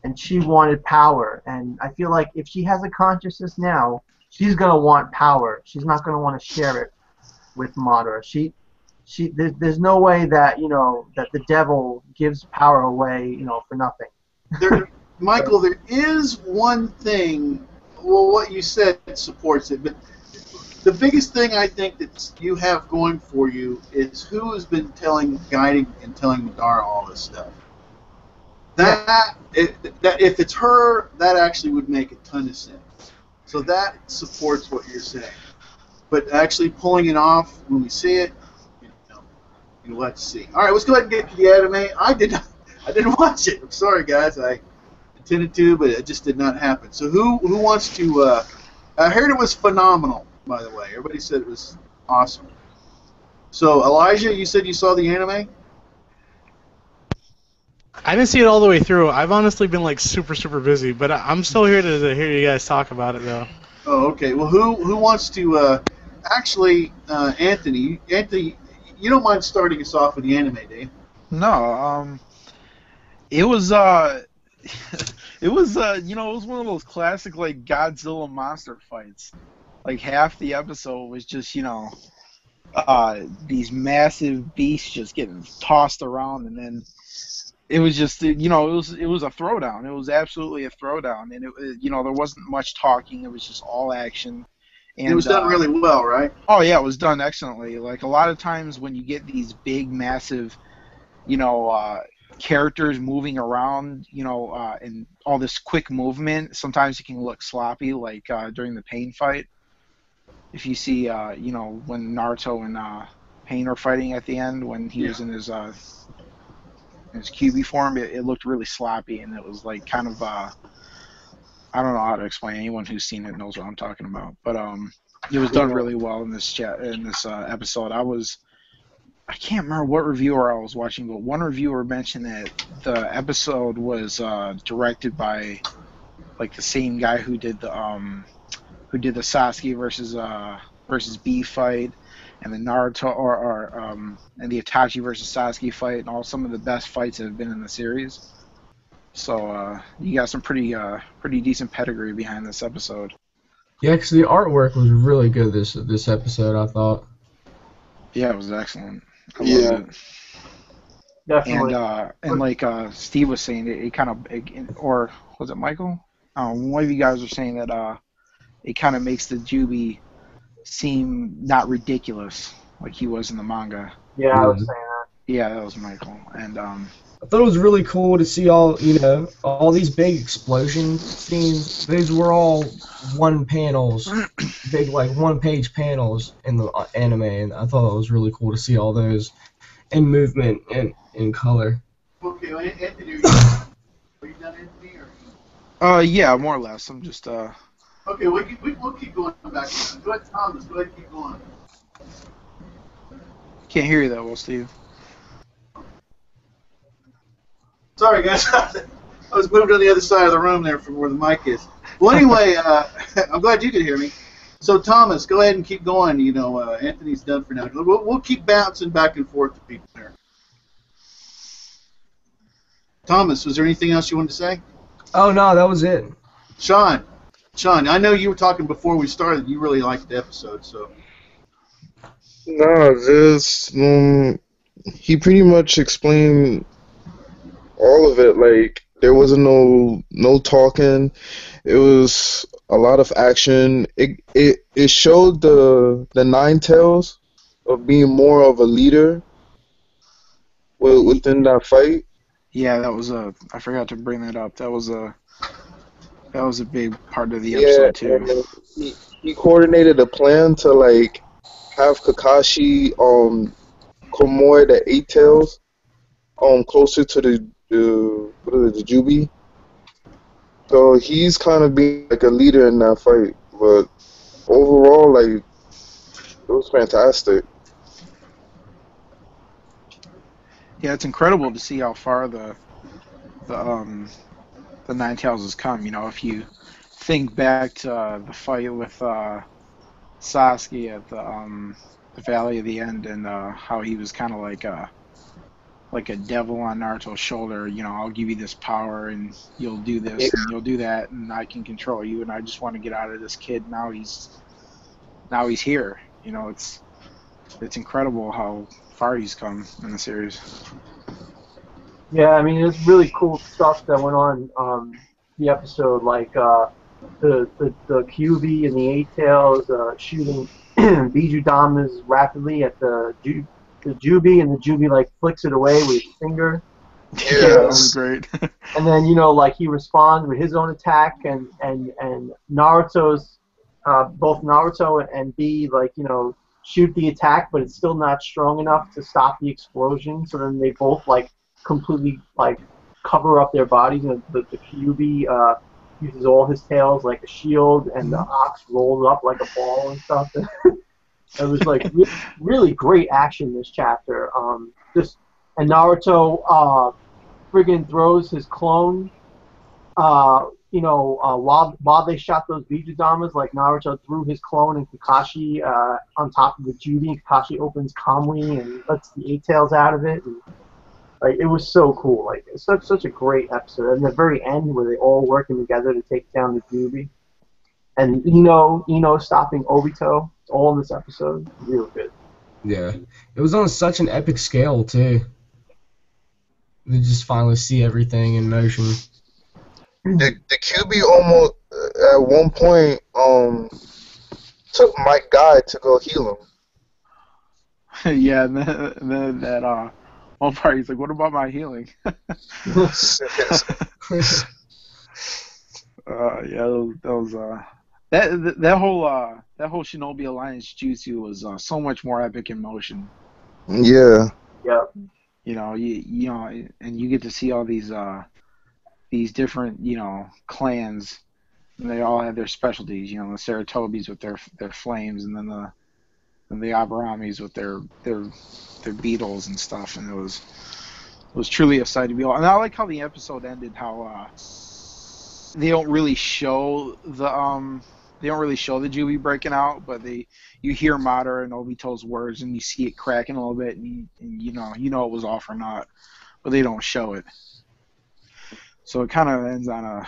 S1: And she wanted power. And I feel like if she has a consciousness now, she's going to want power. She's not going to want to share it with Madara. There's no way that, that the devil gives power away, for nothing.
S2: Michael, there is one thing. Well, what you said supports it, but the biggest thing I think that you have going for you is who has been guiding and telling Madara all this stuff. That if it's her, that actually would make a ton of sense. So that supports what you're saying. But actually pulling it off when we see it, let's see. All right, let's go ahead and get to the anime. I didn't watch it. I'm sorry, guys. I intended to, but it just did not happen. So who wants to? I heard it was phenomenal, by the way. Everybody said it was awesome. So Elijah, you said you saw the anime?
S5: I didn't see it all the way through. I've honestly been super busy, but I'm still here to hear you guys talk about it though.
S2: Oh, okay. Well, who wants to? Actually, Anthony, you don't mind starting us off with the anime, do you?
S3: No. It was it was one of those classic Godzilla monster fights. Like half the episode was just these massive beasts just getting tossed around, and then it was just it was a throwdown. It was absolutely a throwdown, and there wasn't much talking. It was just all action. And,
S2: it was done really well, right?
S3: Oh yeah, it was done excellently. Like a lot of times when you get these big, massive, characters moving around, and all this quick movement, sometimes it can look sloppy, like during the Pain fight. If you see, when Naruto and Pain are fighting at the end, when he was in his QB form, it looked really sloppy, and it was like kind of I don't know how to explain. Anyone who's seen it knows what I'm talking about. But it was done really well in this episode. I was I can't remember what reviewer I was watching, but one reviewer mentioned that the episode was directed by like the same guy who did the Sasuke versus B fight, and the Naruto and the Itachi versus Sasuke fight, and all some of the best fights that have been in the series. So you got some pretty decent pedigree behind this episode.
S6: Yeah, because the artwork was really good this episode, I thought.
S3: Yeah, it was excellent. I
S4: Yeah.
S3: loved it.
S1: Definitely.
S3: And like Steve was saying, or was it Michael? One of you guys were saying that it kind of makes the Jubi seem not ridiculous like he was in the manga.
S1: Yeah, I was saying that.
S3: Yeah, that was Michael. And
S6: I thought it was really cool to see all these big explosion scenes. These were all one panels, big like one-page panels in the anime, and I thought it was really cool to see all those in movement and in color.
S2: Okay, well, Anthony, are you done, Anthony? Or...
S3: yeah, more or less. I'm just
S2: Okay, we'll keep going back. Go ahead, Thomas. Go ahead and keep going.
S3: can't hear you that well, Steve.
S2: Sorry, guys. I was moved on the other side of the room there from where the mic is. Well, anyway, I'm glad you could hear me. So, Thomas, go ahead and keep going. You know, Anthony's done for now. We'll keep bouncing back and forth to people there. Thomas, was there anything else you wanted to say?
S6: Oh no, that was it.
S2: Sean, I know you were talking before we started. You really liked the episode, so.
S4: No, just he pretty much explained all of it. Like there wasn't no talking. It was a lot of action. It showed the Nine Tails of being more of a leader within that fight.
S3: Yeah, that was I forgot to bring that up. That was a big part of the episode too.
S4: And he coordinated a plan to like have Kakashi Komoe the Eight Tails closer to the Jubi. So he's kind of being like a leader in that fight, but overall, like, it was fantastic.
S3: Yeah, it's incredible to see how far the Nine Tails has come. You know, if you think back to the fight with Sasuke at the Valley of the End, and how he was kind of like a devil on Naruto's shoulder. You know, I'll give you this power, and you'll do this, and you'll do that, and I can control you, and I just want to get out of this kid. Now he's here. You know, it's incredible how far he's come in the series.
S1: Yeah, I mean, it's really cool stuff that went on the episode, like the QB and the Eight Tails shooting Bijudamas rapidly at the Jubi, and the Jubi like flicks it away with his finger.
S3: Yeah, that was great.
S1: And then like he responds with his own attack, and Naruto's both Naruto and B shoot the attack, but it's still not strong enough to stop the explosion. So then they both like completely like cover up their bodies, and the Kyuubi uses all his tails like a shield, and the ox rolls up like a ball and stuff. It was like really great action this chapter. And Naruto friggin' throws his clone. While they shot those Bijudamas, like Naruto threw his clone and Kakashi on top of the Judy, and Kakashi opens Kamui and lets the Eight Tails out of it. And, like, it was so cool. Like, it's such a great episode. And the very end, where they all working together to take down the Judy, and Ino stopping Obito. It's all in this episode. Real good.
S6: Yeah, it was on such an epic scale too. We just finally see everything in motion.
S4: The QB almost at one point took my guy to go heal him.
S3: Yeah, and then that one part he's like, "What about my healing?" Yeah, that whole Shinobi Alliance jutsu was so much more epic in motion.
S4: Yeah.
S1: Yeah.
S3: And you get to see all these different clans, and they all have their specialties. The Saratobis with their flames, and then the and the Abaramis with their beetles and stuff, and it was truly a sight to behold. And I like how the episode ended. How they don't really show the Juby breaking out, but you hear Madara and Obito's words, and you see it cracking a little bit, and you know it was off or not, but they don't show it. So it kind of ends on a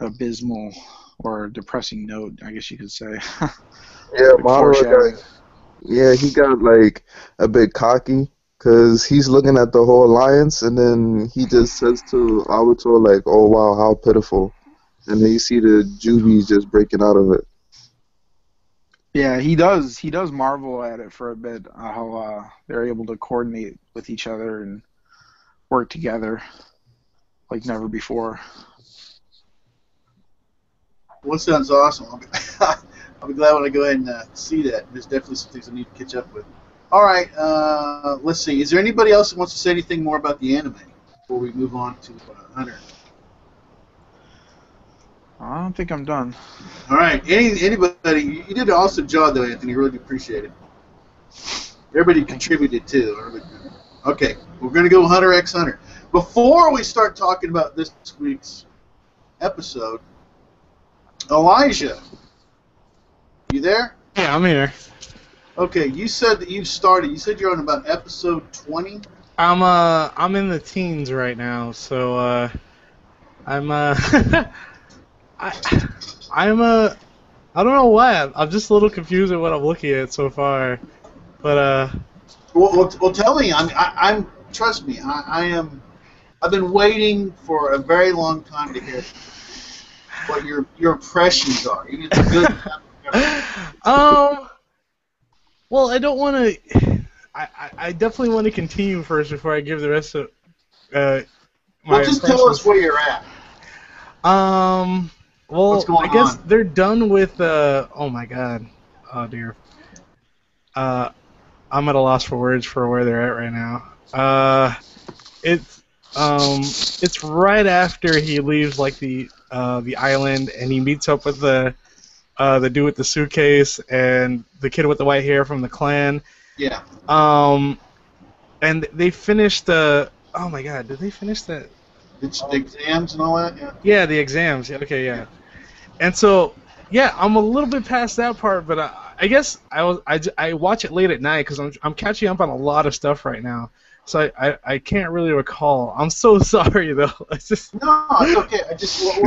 S3: abysmal or depressing note, I guess you could say.
S4: Yeah,
S3: Like
S4: Madara
S3: foreshadowing.
S4: he got like a bit cocky because he's looking at the whole alliance, and then he just says to Obito like, "Oh wow, how pitiful," and then you see the Jubies just breaking out of it.
S3: Yeah, he does marvel at it for a bit, how they're able to coordinate with each other and work together like never before.
S2: Well, sounds awesome. I'll be glad when I go ahead and see that. There's definitely some things I need to catch up with. All right, let's see. Is there anybody else that wants to say anything more about the anime before we move on to Hunter?
S3: I don't think I'm done.
S2: All right, anybody? You did an awesome job, though, Anthony. Really do appreciate it. Everybody contributed too. Okay, we're gonna go Hunter x Hunter. Before we start talking about this week's episode, Elijah, you there?
S5: Yeah, I'm here.
S2: Okay, you said that you've started. You said you're on about episode 20.
S5: I'm in the teens right now, so I'm I don't know why. I'm just a little confused at what I'm looking at so far, but
S2: Well, tell me. I'm. Trust me. I am. I've been waiting for a very long time to hear what your impressions are. Even if it's good.
S5: well, I don't want to. I definitely want to continue first before I give the rest of my
S2: Well, just tell us where you're at.
S5: Well,
S2: What's going
S5: I guess
S2: on?
S5: they're done with. Oh my God. Oh dear. I'm at a loss for words for where they're at right now. It's right after he leaves like the island, and he meets up with the dude with the suitcase and the kid with the white hair from the clan.
S2: Yeah.
S5: And they finished the. Oh my God, did they finish that?
S2: It's the exams and all that. Yeah.
S5: Yeah, the exams. Okay, yeah. And so, yeah, I'm a little bit past that part, but I guess I watch it late at night because I'm catching up on a lot of stuff right now. So I can't really recall. I'm so sorry though. It's just
S2: No, it's okay.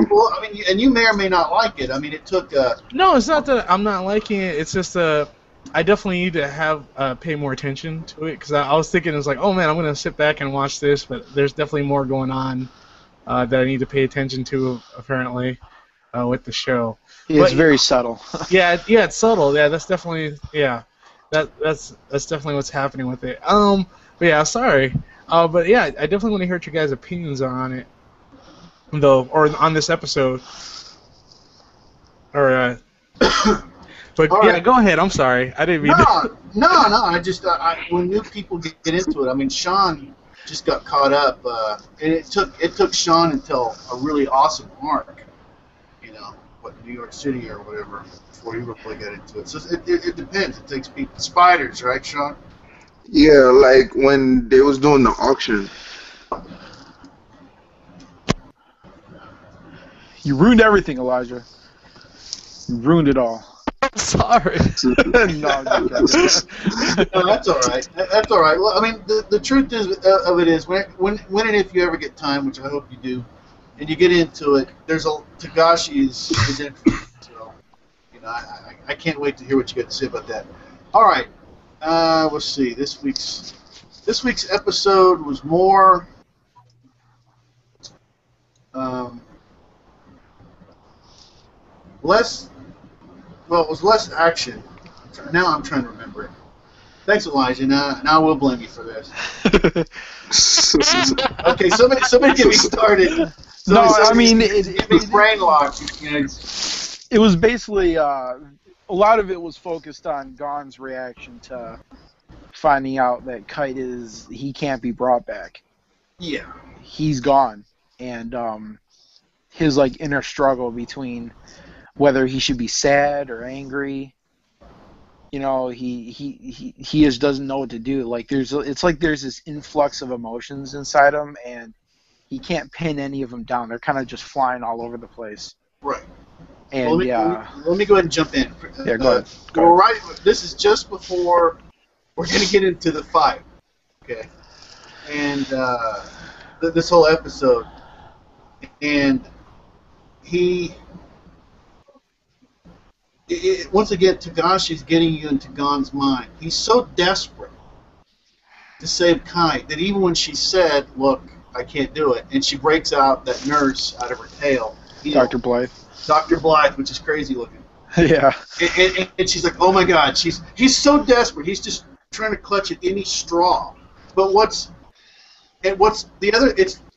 S2: Well, I mean, and you may or may not like it. I mean, it took.
S5: no, it's not that I'm not liking it. It's just I definitely need to have pay more attention to it because I was thinking it's like, oh man, I'm gonna sit back and watch this, but there's definitely more going on that I need to pay attention to apparently with the show.
S3: It's
S5: But,
S3: very subtle.
S5: yeah, it's subtle. Yeah, that's definitely that's definitely what's happening with it. But yeah, sorry. But yeah, I definitely want to hear what your guys' opinions are on it, though, or on this episode. Or but
S2: All
S5: yeah,
S2: right.
S5: go ahead. I'm sorry. I didn't mean.
S2: No. I just when new people get into it, I mean, Sean just got caught up, and it took Sean until a really awesome arc, New York City or whatever, before he really got into it. So it depends. It takes people. Spiders, right, Sean?
S4: Yeah, like when they was doing the auction.
S3: You ruined everything, Elijah. You ruined it all.
S5: I'm sorry.
S3: No, I'm just kidding.
S2: No, that's all right. That's all right. Well, I mean, the truth of it is, when and if you ever get time, which I hope you do, and you get into it, Tagashi is in. So, I can't wait to hear what you got to say about that. All right. Let's see. This week's episode was more. Less. Well, it was less action. Now I'm trying to remember it. Thanks, Elijah. Now I will blame you for this. Okay, somebody get me started.
S3: I mean,
S2: get me brain locked.
S3: It was basically a lot of it was focused on Gon's reaction to finding out that Kite he can't be brought back.
S2: Yeah.
S3: He's gone, and his like inner struggle between whether he should be sad or angry, you know, he just doesn't know what to do. Like it's like there's this influx of emotions inside him, and he can't pin any of them down. They're kind of just flying all over the place.
S2: Right. Well,
S3: And
S2: let me go ahead and jump in.
S3: Yeah, go ahead.
S2: We're right. This is just before we're going to get into the fight. Okay. And this whole episode, and once again, Tagashi's getting you into Gon's mind. He's so desperate to save Kai that even when she said, "Look, I can't do it," and she breaks out that nurse out of her tail,
S3: Dr. Blythe.
S2: Dr. Blythe, which is crazy looking.
S3: Yeah.
S2: And she's like, "Oh my God!" He's so desperate. He's just trying to clutch at any straw. But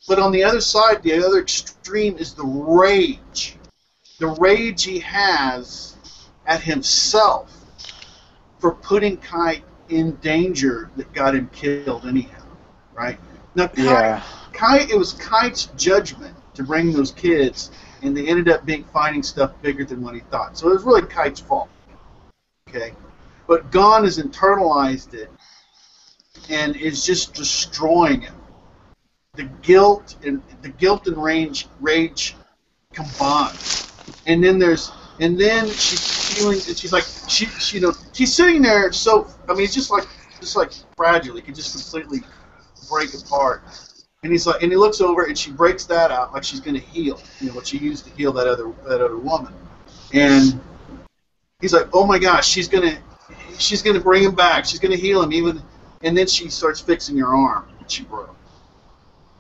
S2: but on the other side, the other extreme is the rage. The rage he has at himself for putting Kai in danger that got him killed anyhow, right? Now, Kai, it was Kite's judgment to bring those kids, and they ended up finding stuff bigger than what he thought. So it was really Kite's fault, okay? But Gon has internalized it and is just destroying him. The guilt and rage combined, and then she's feeling, and she's like she's sitting there. So I mean, it's just like fragile. He could just completely break apart. And he's like, and he looks over, and she breaks that out like she's going to heal, what she used to heal that other woman. And he's like, oh my gosh, she's gonna bring him back. She's gonna heal him even. And then she starts fixing her arm that she broke.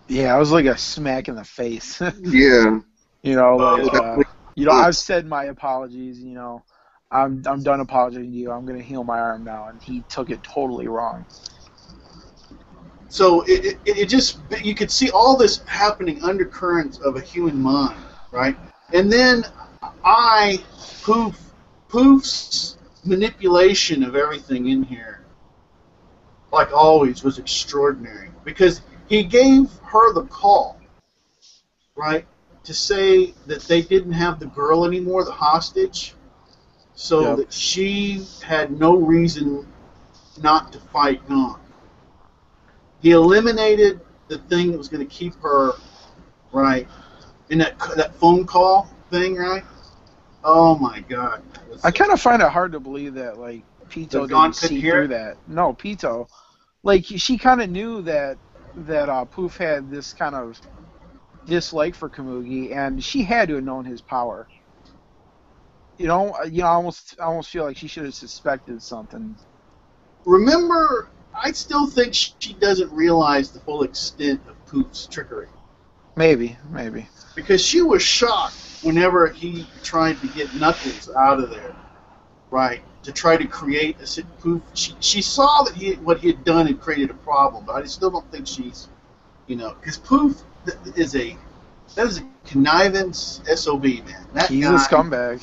S3: Yeah, it was like a smack in the face.
S4: Yeah.
S3: I've said my apologies. I'm done apologizing to you. I'm gonna heal my arm now, and he took it totally wrong.
S2: So it just, you could see all this happening undercurrents of a human mind, right? And then Poof's manipulation of everything in here, like always, was extraordinary, because he gave her the call, right, to say that they didn't have the girl anymore, the hostage, so that she had no reason not to fight Gon. He eliminated the thing that was going to keep her, right, in that phone call thing, right? Oh my God.
S3: I kind of find it hard to believe that, like, Pito didn't see through that. No, Pito. Like, she kind of knew that Poof had this kind of dislike for Kamugi, and she had to have known his power. I almost feel like she should have suspected something.
S2: Remember, I still think she doesn't realize the full extent of Poof's trickery. Maybe. Because she was shocked whenever he tried to get Knuckles out of there, right? To try to create a Poof. She saw that what he had done had created a problem, but I still don't think she's, because Poof is a conniving SOB, man.
S3: He's a scumbag.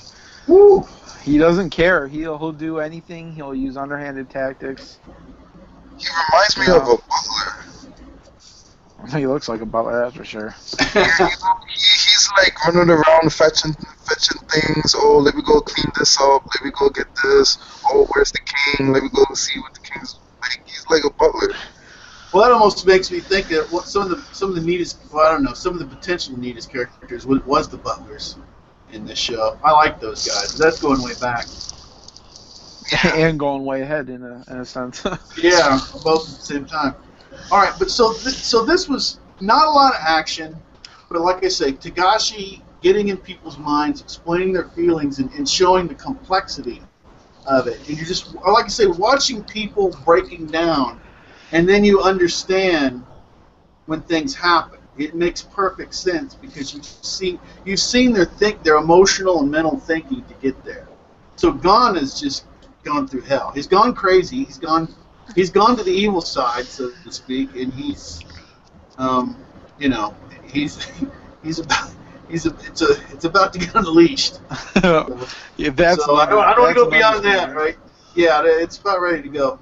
S2: Woo!
S3: He doesn't care. He'll do anything. He'll use underhanded tactics.
S4: He reminds me of a butler.
S3: He looks like a butler, that's for sure.
S4: He's like running around fetching things. Oh, let me go clean this up. Let me go get this. Oh, where's the king? Let me go see what the king's like. He's like a butler.
S2: Well, that almost makes me think that some of the neatest, I don't know, some of the potential neatest characters was the butlers in this show. I like those guys. That's going way back.
S3: And going way ahead in a sense.
S2: Yeah, both at the same time. All right, but so this was not a lot of action, but like I say, Tagashi getting in people's minds, explaining their feelings, and showing the complexity of it. And you're just, like I say, watching people breaking down, and then you understand when things happen. It makes perfect sense because you've seen their emotional and mental thinking to get there. So Gon has just gone through hell. He's gone crazy. He's gone to the evil side, so to speak, and it's about to get unleashed.
S3: Yeah, that's.
S2: So I don't want to go beyond that, right? Yeah, it's about ready to go.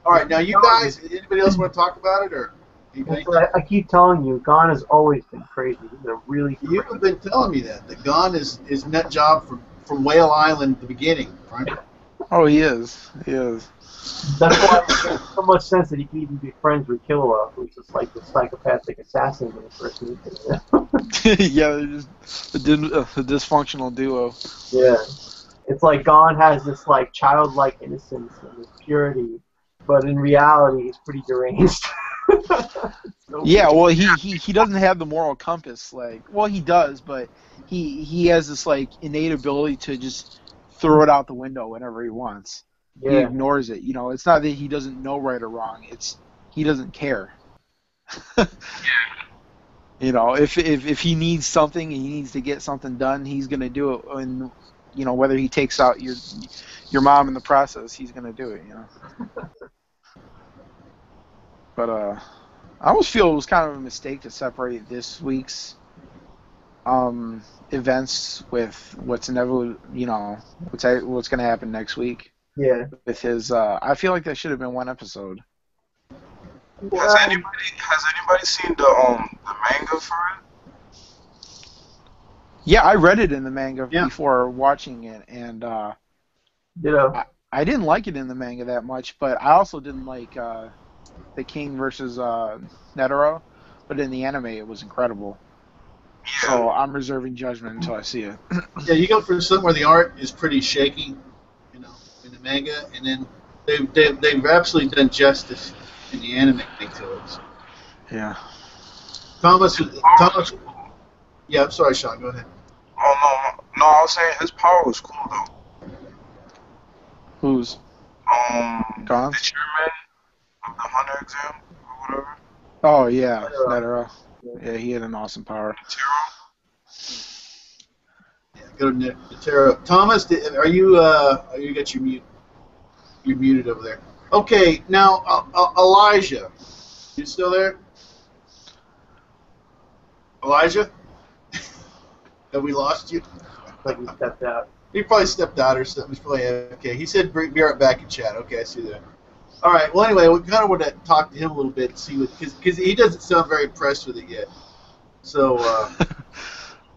S2: All right, now you guys, anybody else want to talk about it, or?
S1: I keep telling you, Gon has always been crazy. He's a really crazy.
S2: You've been telling me that Gon is nut job from Whale Island at the beginning, right?
S3: Oh, he is. He is.
S1: That's why it makes so much sense that he could even be friends with Killua, who's just like the psychopathic assassin when he first meets him.
S3: Yeah, they're just a dysfunctional duo.
S1: Yeah. It's like Gon has this like childlike innocence and this purity, but in reality he's pretty deranged. So
S3: Yeah,
S1: weird.
S3: well, he doesn't have the moral compass. Like, well, he does, but he has this like innate ability to just throw it out the window whenever he wants. He
S1: Yeah.
S3: ignores it. You know, it's not that he doesn't know right or wrong. It's he doesn't care. You know, if he needs something and he needs to get something done, he's gonna do it. And you know, whether he takes out your mom in the process, he's gonna do it. You know. But I almost feel it was kind of a mistake to separate this week's events with what's inevitably, you know, what's gonna happen next week.
S1: Yeah.
S3: With his, I feel like that should have been one episode.
S4: Has anybody seen the manga for it?
S3: Yeah, I read it in the manga
S2: Yeah.
S3: before watching it, and
S1: You know.
S3: I didn't like it in the manga that much, but I also didn't like the King versus Netero, but in the anime it was incredible.
S4: Yeah.
S3: So I'm reserving judgment until I see it.
S2: Yeah, you go for something where the art is pretty shaky, you know, in the manga, and then they've absolutely done justice in the anime to it. So.
S3: Yeah.
S2: Thomas. Yeah, I'm sorry, Sean. Go ahead.
S4: Oh no, I was saying his power was cool though.
S3: Who's Gone?
S4: The chairman of the Hunter exam or whatever.
S3: Oh yeah, Netero. Yeah, he had an awesome power.
S2: Yeah, go to Netero. Thomas, are you got your mute? You're muted over there. Okay, now Elijah, you still there? Elijah, have we lost you?
S1: Like he stepped out.
S2: He probably stepped out or something. He's probably okay. He said be right back in chat. Okay, I see that. All right. Well, anyway, we kind of want to talk to him a little bit and see what because he doesn't sound very impressed with it yet. So,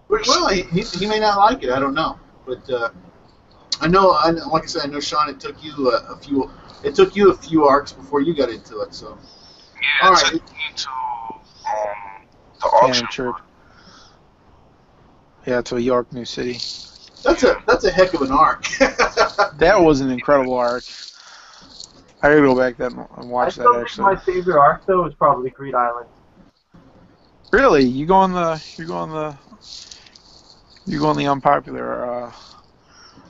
S2: well, he may not like it. I don't know, but I know. Like I said, I know Sean. It took you a few arcs before you got into it. So,
S4: Yeah,
S2: all
S4: it
S2: right.
S4: took me to the auction.
S3: Chirp. Yeah, to York, New City.
S2: That's a heck of an arc.
S3: That was an incredible arc. I gotta go back and watch that actually.
S1: My favorite arc though is probably Greed Island.
S3: Really? You go on the unpopular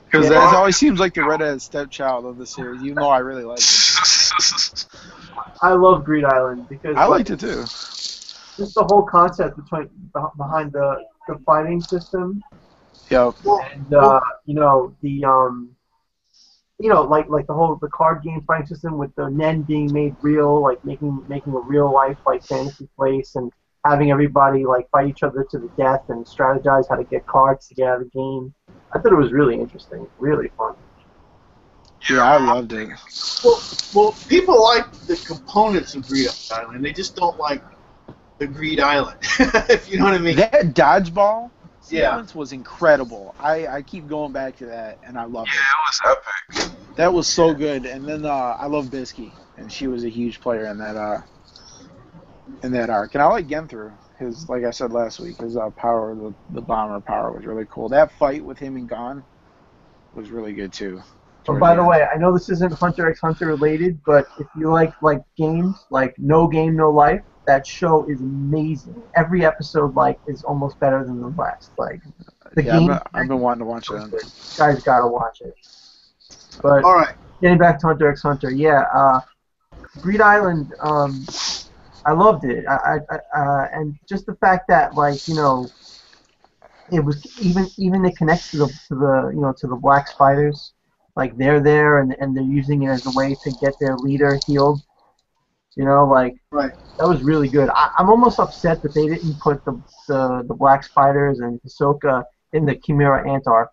S3: because
S1: Yeah.
S3: that always seems like the redheaded stepchild of the series, even though I really like it.
S1: I love Greed Island because
S3: I liked it too.
S1: just the whole concept behind the fighting system.
S3: Yep.
S1: And you know like the card game fighting system with the Nen being made real, like making a real life like fantasy place and having everybody like fight each other to the death and strategize how to get cards to get out of the game. I thought it was really interesting, really fun.
S3: Yeah, I loved it.
S2: Well, people like the components of Greed Island. They just don't like the Greed Island. If you know what I mean.
S3: That dodgeball
S2: Yeah.
S3: sequence was incredible. I keep going back to that, and I loved
S4: Yeah,
S3: it.
S4: it was epic.
S3: That was so good. And then I love Bisky, and she was a huge player in that arc. And I like Genthru. His, like I said last week, his power, the bomber power was really cool. That fight with him and Gon was really good too.
S1: Oh, by the way, I know this isn't Hunter x Hunter related, but if you like games like No Game No Life, that show is amazing. Every episode is almost better than the last. Like the game.
S3: I've been wanting to watch that.
S1: Guys gotta watch it. But
S2: All right.
S1: getting back to Hunter x Hunter, yeah, Greed Island. I loved it. And just the fact that it was even it connects to the black spiders. Like they're there and they're using it as a way to get their leader healed.
S2: Right.
S1: That was really good. I'm almost upset that they didn't put the black spiders and Hisoka in the Chimera Ant arc.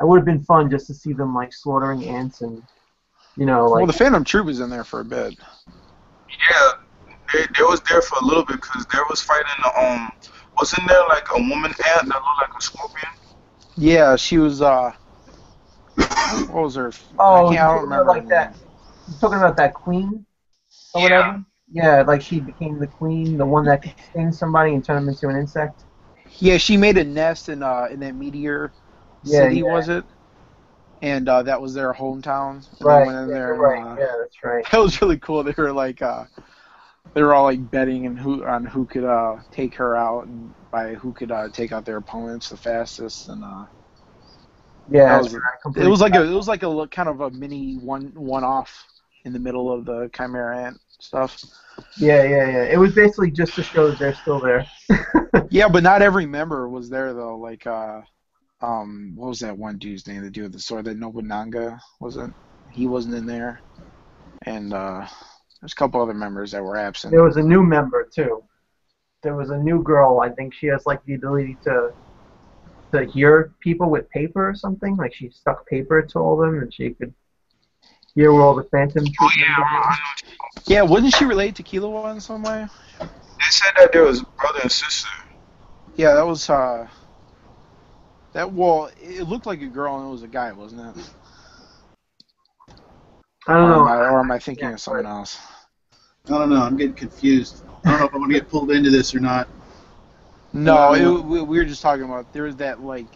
S1: It would have been fun just to see them slaughtering ants and
S3: Well, the Phantom Troop is in there for a bit.
S4: Yeah, they was there for a little bit because there was fighting wasn't there like a woman ant that looked like a scorpion?
S3: Yeah, she was What was her?
S1: Oh,
S3: I
S1: you're
S3: don't
S1: talking about
S3: remember her
S1: like that.
S3: name.
S1: You're talking about that queen or
S3: Yeah.
S1: whatever. Yeah, like she became the queen, the one that could sting somebody and turn them into an insect.
S3: Yeah, she made a nest in that meteor
S1: Yeah,
S3: city,
S1: yeah,
S3: was it? And that was their hometown. And they
S1: right.
S3: went in
S1: Yeah,
S3: there,
S1: you're
S3: and
S1: right. Yeah, that's right.
S3: that was really cool. They were like, they were all like betting and who could take her out and by who could take out their opponents the fastest. And
S1: Yeah,
S3: that
S1: that's
S3: was
S1: right. I
S3: it
S1: completely.
S3: was like a kind of a mini one off in the middle of the Chimera Ant stuff.
S1: Yeah, yeah, yeah. It was basically just to show that they're still there.
S3: Yeah, but not every member was there though. Like what was that one dude's name? The dude with the sword, that Nobunaga wasn't. He wasn't in there, and there's a couple other members that were absent.
S1: There was a new member too. There was a new girl. I think she has like the ability to hear people with paper or something. Like she stuck paper to all of them, and she could hear where all the Phantom Troop members were.
S3: Yeah, wasn't she related to Killua in some way?
S4: They said that there was brother and sister.
S3: Yeah, that was that. Well, it looked like a girl and it was a guy, wasn't it?
S1: I don't know.
S3: Or am I thinking
S1: Yeah,
S3: of someone else?
S2: I don't know. I'm getting confused. I don't know if I'm gonna get pulled into this or not.
S3: No, we were just talking about there was that like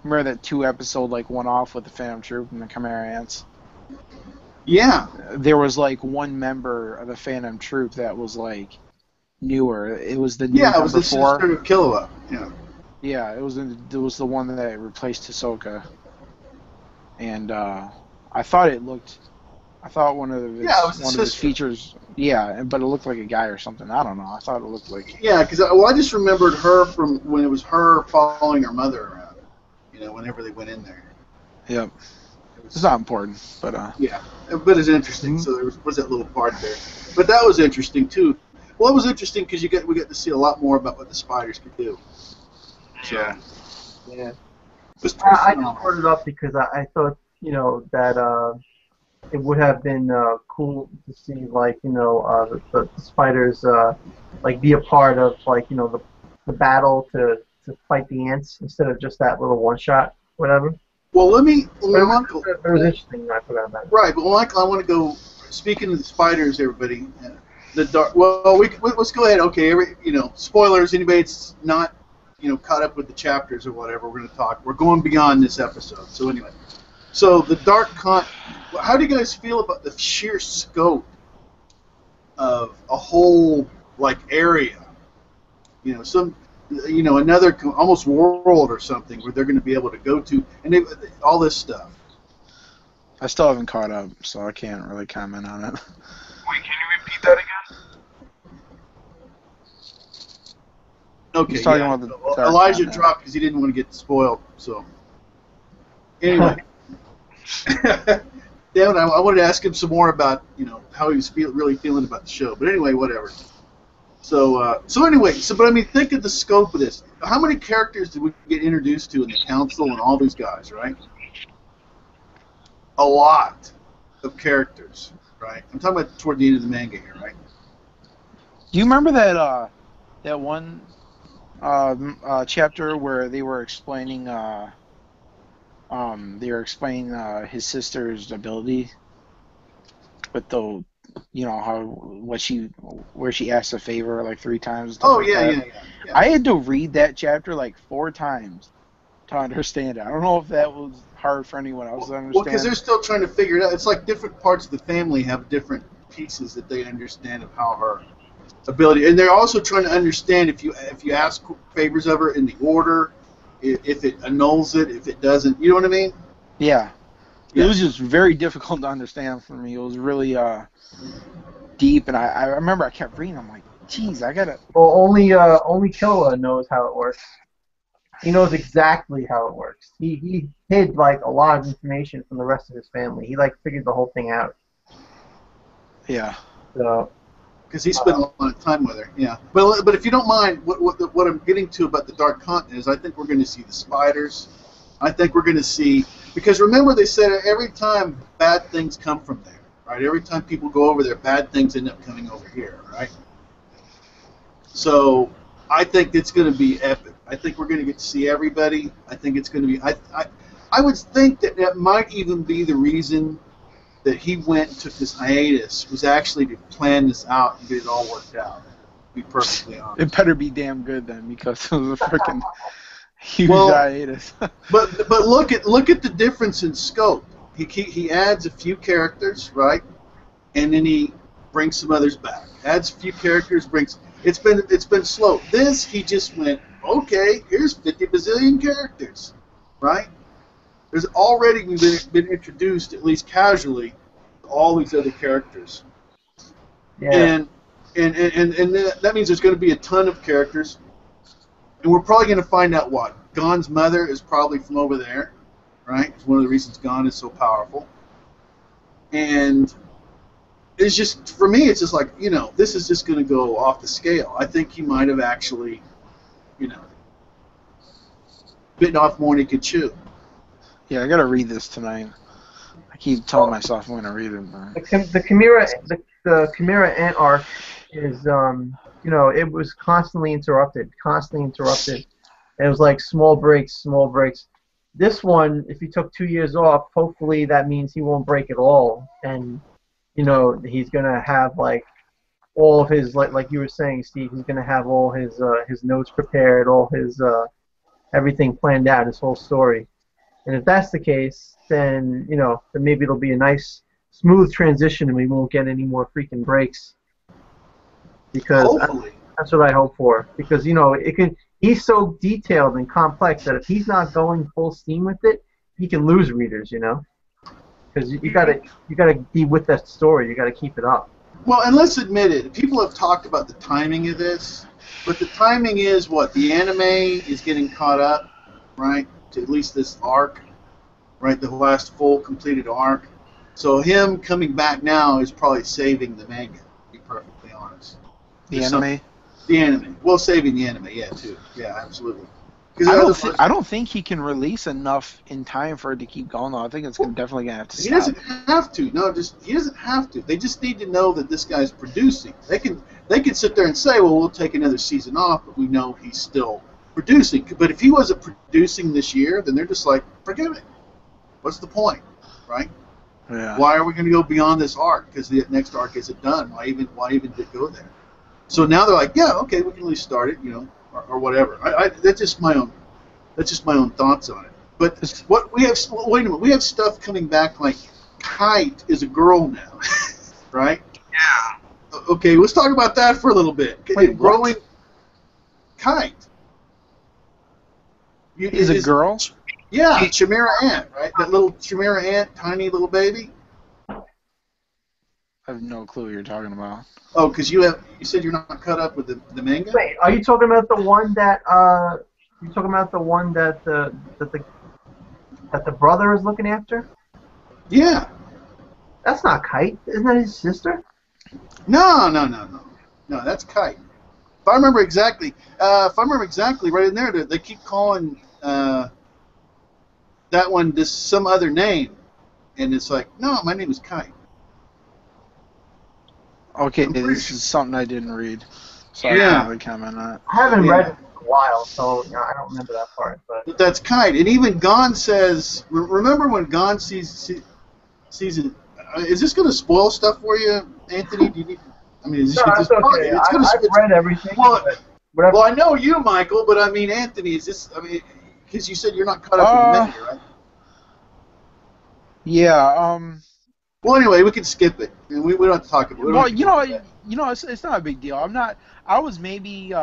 S3: remember that 2 episode like one off with the Phantom Troop and the Chimera Ants.
S2: Yeah.
S3: There was like one member of the Phantom Troop that was like newer. It was the new
S2: Yeah, it was
S3: number
S2: the
S3: 4.
S2: sister of Killua. Yeah.
S3: Yeah, it was the one that replaced Hisoka. And I thought one of his
S2: Yeah, it was the
S3: one of his
S2: sister.
S3: features. Yeah, but it looked like a guy or something. I don't know. I thought it looked like.
S2: Yeah, because I just remembered her from when it was her following her mother around. You know, whenever they went in there.
S3: Yep.
S2: It
S3: It's
S2: was,
S3: not important, but
S2: yeah, but it's interesting. So there was that little part there. But that was interesting too. Well, it was interesting because we got to see a lot more about what the spiders could do. So,
S4: Yeah.
S1: Yeah.
S2: it was pretty
S1: I just
S2: phenomenal.
S1: brought it up because I thought, that it would have been cool to see, like, the spiders, like, be a part of, like, the battle to fight the ants instead of just that little one shot, whatever.
S2: Well, let me,
S1: But
S2: Michael.
S1: it was interesting. I forgot about it.
S2: Right, but Michael, I want to go. Speaking of the spiders, everybody, the dark. Well, let's go ahead. Okay, spoilers. Anybody that's not, caught up with the chapters or whatever, we're going to talk. We're going beyond this episode. So anyway, so the dark con. How do you guys feel about the sheer scope of a whole area? Another almost world or something where they're going to be able to go to, and all this stuff.
S3: I still haven't caught up, so I can't really comment on it.
S4: Wait, can you repeat that again?
S2: Okay,
S3: He's talking
S2: yeah.
S3: about the
S2: Well,
S3: dark
S2: Elijah
S3: continent.
S2: dropped because he didn't want to get spoiled. So anyway, damn it, I wanted to ask him some more about how he was really feeling about the show. But anyway, whatever. So but I mean, think of the scope of this. How many characters did we get introduced to in the council and all these guys, right? A lot of characters, right? I'm talking about toward the end of the manga here, right?
S3: Do you remember that one chapter where they were explaining his sister's ability with the where she asked a favor like 3 times and stuff
S2: Oh
S3: like
S2: yeah,
S3: that.
S2: yeah.
S3: I had to read that chapter like 4 times to understand it. I don't know if that was hard for anyone else to understand.
S2: Well, because they're still trying to figure it out. It's like different parts of the family have different pieces that they understand of how her ability, and they're also trying to understand if you ask favors of her in the order, if it annuls it, if it doesn't. You know what I mean?
S3: Yeah.
S2: Yeah.
S3: It was just very difficult to understand for me. It was really deep, and I remember I kept reading. I'm like, geez, I gotta.
S1: Well, only Killua knows how it works. He knows exactly how it works. He hid like a lot of information from the rest of his family. He like figured the whole thing out.
S3: Yeah.
S1: So
S2: Because he spent a lot of time with her. Yeah. But if you don't mind, what I'm getting to about the Dark Continent is I think we're going to see the spiders. I think we're going to see, because remember they said every time bad things come from there, right? Every time people go over there, bad things end up coming over here, right? So I think it's going to be epic. I think we're going to get to see everybody. I think it's going to be. I would think that that might even be the reason that he went and took this hiatus, was actually to plan this out and get it all worked out. To be perfectly honest.
S3: It better be damn good then, because it was a freaking huge
S2: Well,
S3: hiatus.
S2: But look at the difference in scope. He adds a few characters, right, and then he brings some others back. Adds a few characters, brings. It's been slow. This he just went, okay, here's 50 bazillion characters, right? There's already been introduced, at least casually, to all these other characters.
S1: Yeah.
S2: And that means there's going to be a ton of characters. And we're probably going to find out what? Gon's mother is probably from over there, right? It's one of the reasons Gon is so powerful. And it's just, for me, it's just like, this is just going to go off the scale. I think he might have actually, bitten off more than he could chew.
S3: Yeah, I gotta read this tonight. I keep telling myself I'm gonna read it. But...
S1: The Chimera Ant arc is, it was constantly interrupted. It was like small breaks. This one, if he took 2 years off, hopefully that means he won't break at all, and he's gonna have like all of his like you were saying, Steve. He's gonna have all his notes prepared, all his everything planned out, his whole story. And if that's the case, then then maybe it'll be a nice, smooth transition, and we won't get any more freaking breaks. Because that's what I hope for. Because he's so detailed and complex that if he's not going full steam with it, he can lose readers. Because you gotta be with that story. You gotta keep it up.
S2: Well, and let's admit it. People have talked about the timing of this, but the timing is what? The anime is getting caught up, right? To at least this arc, right? The last full completed arc. So him coming back now is probably saving the manga, to be perfectly honest.
S3: The anime?
S2: The anime. Well, saving the anime, yeah, too. Yeah, absolutely.
S3: I don't think he can release enough in time for it to keep going, though. I think it's definitely going to have to stop.
S2: He doesn't have to. No, he doesn't have to. They just need to know that this guy's producing. They can sit there and say, well, we'll take another season off, but we know he's still producing. But if he wasn't producing this year, then they're just like, forget it. What's the point, right?
S3: Yeah.
S2: Why are we going to go beyond this arc? Because the next arc isn't done. Why even go there? So now they're like, yeah, okay, we can at least start it, or whatever. That's just my own thoughts on it. But what we have? Wait a minute, we have stuff coming back like Kite is a girl now, right?
S4: Yeah.
S2: Okay, let's talk about that for a little bit.
S1: Wait,
S2: growing Kite.
S3: Is a girl?
S2: Yeah, Chimera Ant, right? That little Chimera Ant, tiny little baby.
S3: I have no clue what you're talking about.
S2: Oh, because you said you're not caught up with the manga.
S1: Wait, are you talking about the one that that the brother is looking after?
S2: Yeah.
S1: That's not Kite. Isn't that his sister?
S2: No, that's Kite. If I remember exactly, right in there, they keep calling that one just some other name, and it's like, no, my name is Kite.
S3: Okay, this is something I didn't read, so I can't really comment on it.
S1: I haven't read it in a while, so I don't remember that part.
S2: But that's Kite, and even Gon says, remember when Gon sees it? Is this going to spoil stuff for you, Anthony? Do you need? I mean, is
S1: no,
S2: this
S1: okay. I've read everything.
S2: Well, I know you, Michael, but I mean, Anthony, is this? I mean, because you said you're not caught up with the menu, right?
S3: Yeah.
S2: Well, anyway, we can skip it. We don't have to talk about it.
S3: Well, it's not a big deal. I was maybe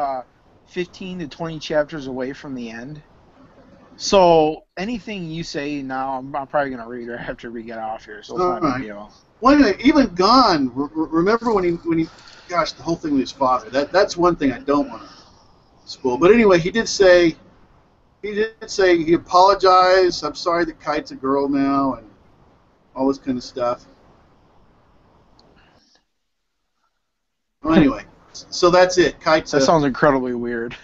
S3: 15 to 20 chapters away from the end. So anything you say now, I'm probably gonna read right after we get off here. So it's not a big deal.
S2: Well, anyway, even Gon. Remember when he, gosh, the whole thing with his father. That's one thing I don't want to spoil. But anyway, he did say he apologized. I'm sorry that Kite's a girl now, and all this kind of stuff. Well, anyway, so that's it. Kite's.
S3: That sounds incredibly weird.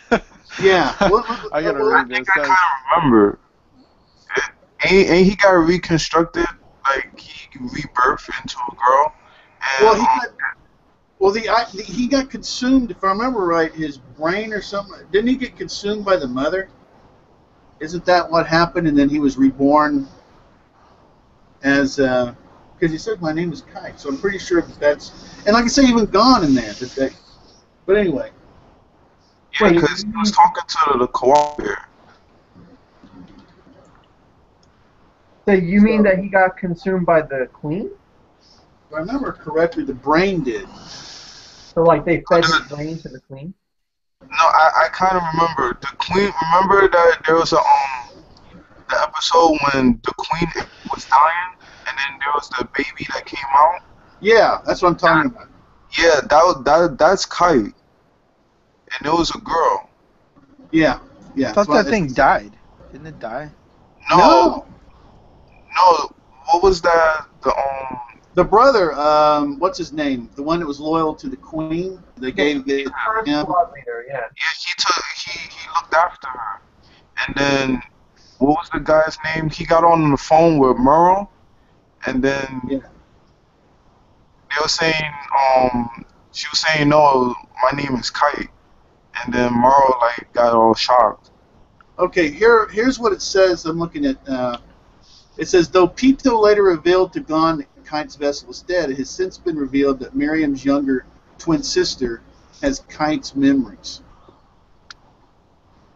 S2: Yeah.
S3: I gotta read this.
S4: I kind of remember. Ain't he got reconstructed? Like he rebirthed into a girl.
S2: He got consumed. If I remember right, his brain or something. Didn't he get consumed by the mother? Isn't that what happened? And then he was reborn as because he said my name is Kite, so I'm pretty sure that's and like I say, even gone in there. But anyway,
S4: Yeah,
S1: Wait,
S4: because he was talking to the koala bear.
S1: so you mean that he got consumed by the queen?
S2: if I remember correctly, the brain did.
S1: So like they fed his brain to the queen?
S4: No, I kind of remember the queen. Remember that there was the episode when the queen was dying, and then there was the baby that came out.
S2: Yeah, that's what I'm talking about.
S4: Yeah, that's Kite, and it was a girl.
S2: Yeah, yeah.
S3: I thought that thing died. Didn't it die?
S4: No, no. What was that?
S2: The brother, what's his name? The one that was loyal to the queen. They gave it
S1: First
S2: to him.
S1: squad leader, yeah.
S4: Yeah, he looked after her, and then what was the guy's name? He got on the phone with Merle, and then
S2: Yeah.
S4: they were saying she was saying no, my name is Kite, and then Merle like got all shocked.
S2: Okay, here's what it says. I'm looking at. It says, though Pito later revealed to Gon that Kite's vessel was dead, it has since been revealed that Miriam's younger twin sister has Kite's memories.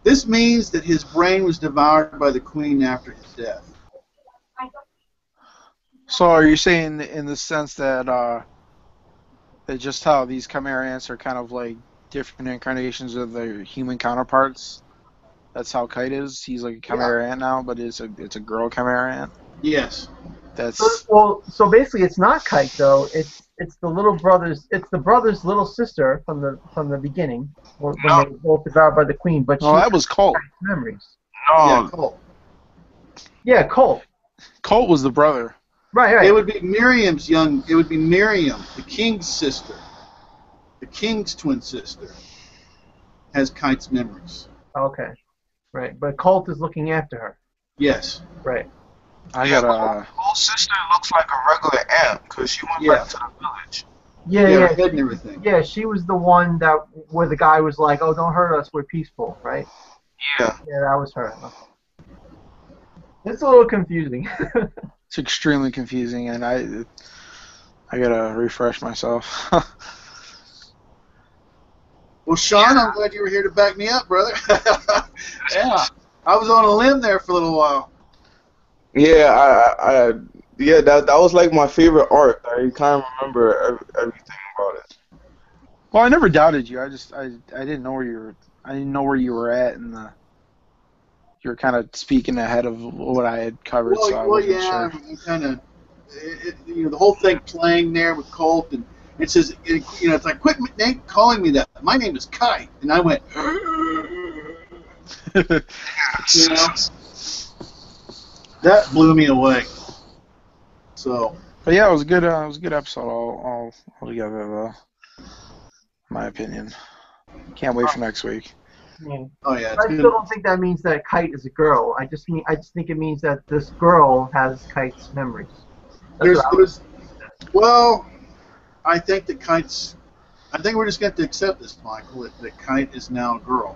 S2: This means that his brain was devoured by the queen after his death.
S3: So are you saying in the sense that that just how these chimera ants are kind of like different incarnations of their human counterparts? That's how Kite is. He's like a chimera ant now, but it's a girl chimera ant.
S2: Yes.
S3: That's
S1: So basically it's not Kite though. It's the little brother's. It's the brother's little sister from the beginning when they were both devoured by the queen. But
S3: no, that was Colt.
S1: memories.
S2: Yeah,
S4: No,
S2: Colt.
S1: Yeah, Colt.
S3: Colt was the brother.
S1: Right.
S2: It would be Miriam's young. It would be Miriam, the king's sister, the king's twin sister, has Kite's memories.
S1: Okay. Right. But Colt is looking after her.
S2: Yes.
S1: Right.
S3: I got a.
S4: Cole's sister looks like a regular ant because she went back to the village.
S1: Yeah,
S2: Her
S1: yeah.
S2: head and everything.
S1: Yeah, she was the one where the guy was like, "Oh, don't hurt us. We're peaceful," right?
S4: Yeah.
S1: Yeah, that was her. It's a little confusing.
S3: It's extremely confusing, and I gotta refresh myself.
S2: Well, Sean, I'm glad you were here to back me up, brother. Yeah. I was on a limb there for a little while.
S4: Yeah, yeah, that was like my favorite arc. I kind of remember everything about it.
S3: Well, I never doubted you. I didn't know where you were at, and you're kind of speaking ahead of what I had covered. So I wasn't
S2: yeah,
S3: sure.
S2: I'm kind of, the whole thing playing there with Colt, and it says, it's like, quit calling me that. My name is Kite, and I went, that blew me away. So.
S3: But yeah, it was a good episode all together, though. In my opinion. Can't wait for next week.
S2: Oh yeah.
S1: I still don't think that means that Kite is a girl. I just think it means that this girl has Kite's memories.
S2: Well, I think that Kite's. I think we're just going to accept this, Michael. That Kite is now a girl.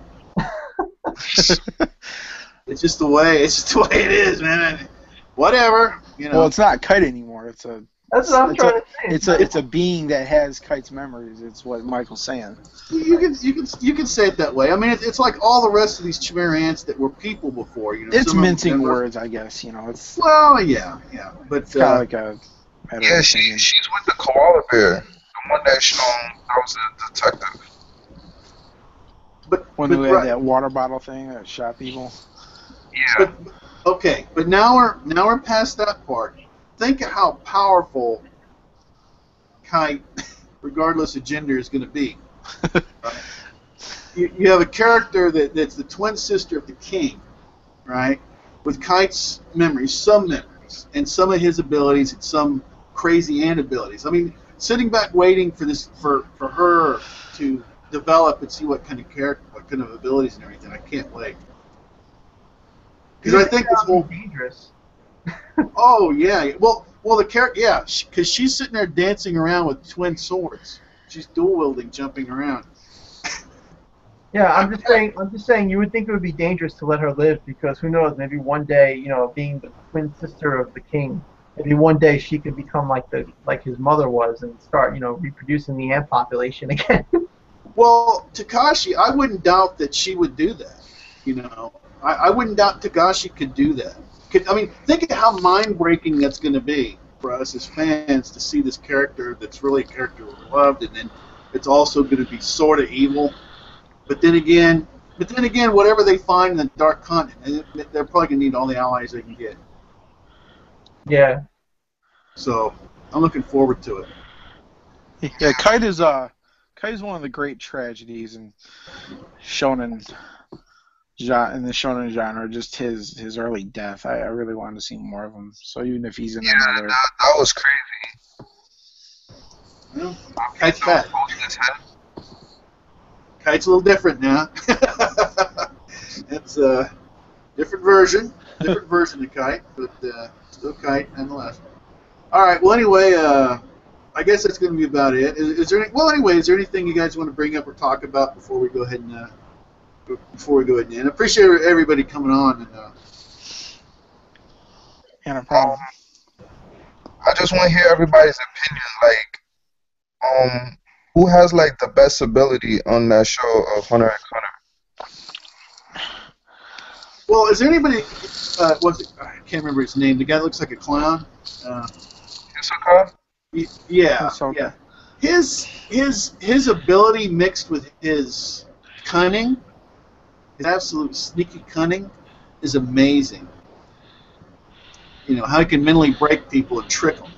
S2: It's just the way it is, man. Whatever,
S3: Well, it's not Kite anymore.
S1: That's what I'm trying to say.
S3: It's a being that has Kite's memories. It's what Michael's saying.
S2: You can say it that way. I mean, it's like all the rest of these chimera ants that were people before.
S3: It's mincing words, I guess. It's
S2: well, yeah, but
S3: it's kind of like a matter of opinion.
S4: She's with the koala bear, the one that was a detective.
S3: When we had that water bottle thing that shot people.
S4: Yeah.
S2: But now we're past that part. Think of how powerful Kite, regardless of gender, is going to be. Right? You have a character that's the twin sister of the king, right? With Kite's memories, some memories, and some of his abilities, and some crazy ant abilities. I mean, sitting back waiting for her to develop and see what kind of character, what kind of abilities and everything. I can't wait. Because I think it's more
S1: dangerous.
S2: Oh yeah, well the character, yeah, because she's sitting there dancing around with twin swords. She's dual wielding, jumping around.
S1: Yeah, I'm just saying. I'm just saying. You would think it would be dangerous to let her live because who knows? Maybe one day, being the twin sister of the king, maybe one day she could become like his mother was and start, reproducing the ant population again.
S2: Well, Takashi, I wouldn't doubt that she would do that. I wouldn't doubt Takashi could do that. Think of how mind-breaking that's going to be for us as fans to see this character that's really a character we loved, and then it's also going to be sort of evil. But then again, whatever they find in the Dark Continent, they're probably going to need all the allies they can get.
S1: Yeah.
S2: So I'm looking forward to it.
S3: Yeah, Kite is one of the great tragedies in shonen in the shonen genre. Just his early death. I really wanted to see more of him. So even if he's in another,
S4: that was crazy.
S2: Well, Kite's fat. Kite's a little different now. It's a different version of Kite, but still Kite nonetheless. All right. Well, anyway, I guess that's going to be about it. Is there anything you guys want to bring up or talk about before we go ahead and end? I appreciate everybody coming on.
S3: no problem.
S4: I just want to hear everybody's opinion. Who has the best ability on that show of Hunter x Hunter?
S2: Well, is there anybody? I can't remember his name. The guy that looks like a clown.
S4: Hisoka?
S2: Yeah.
S3: Hisoka.
S2: Yeah. His ability mixed with his cunning, his absolute sneaky cunning, is amazing. How he can mentally break people and trick them.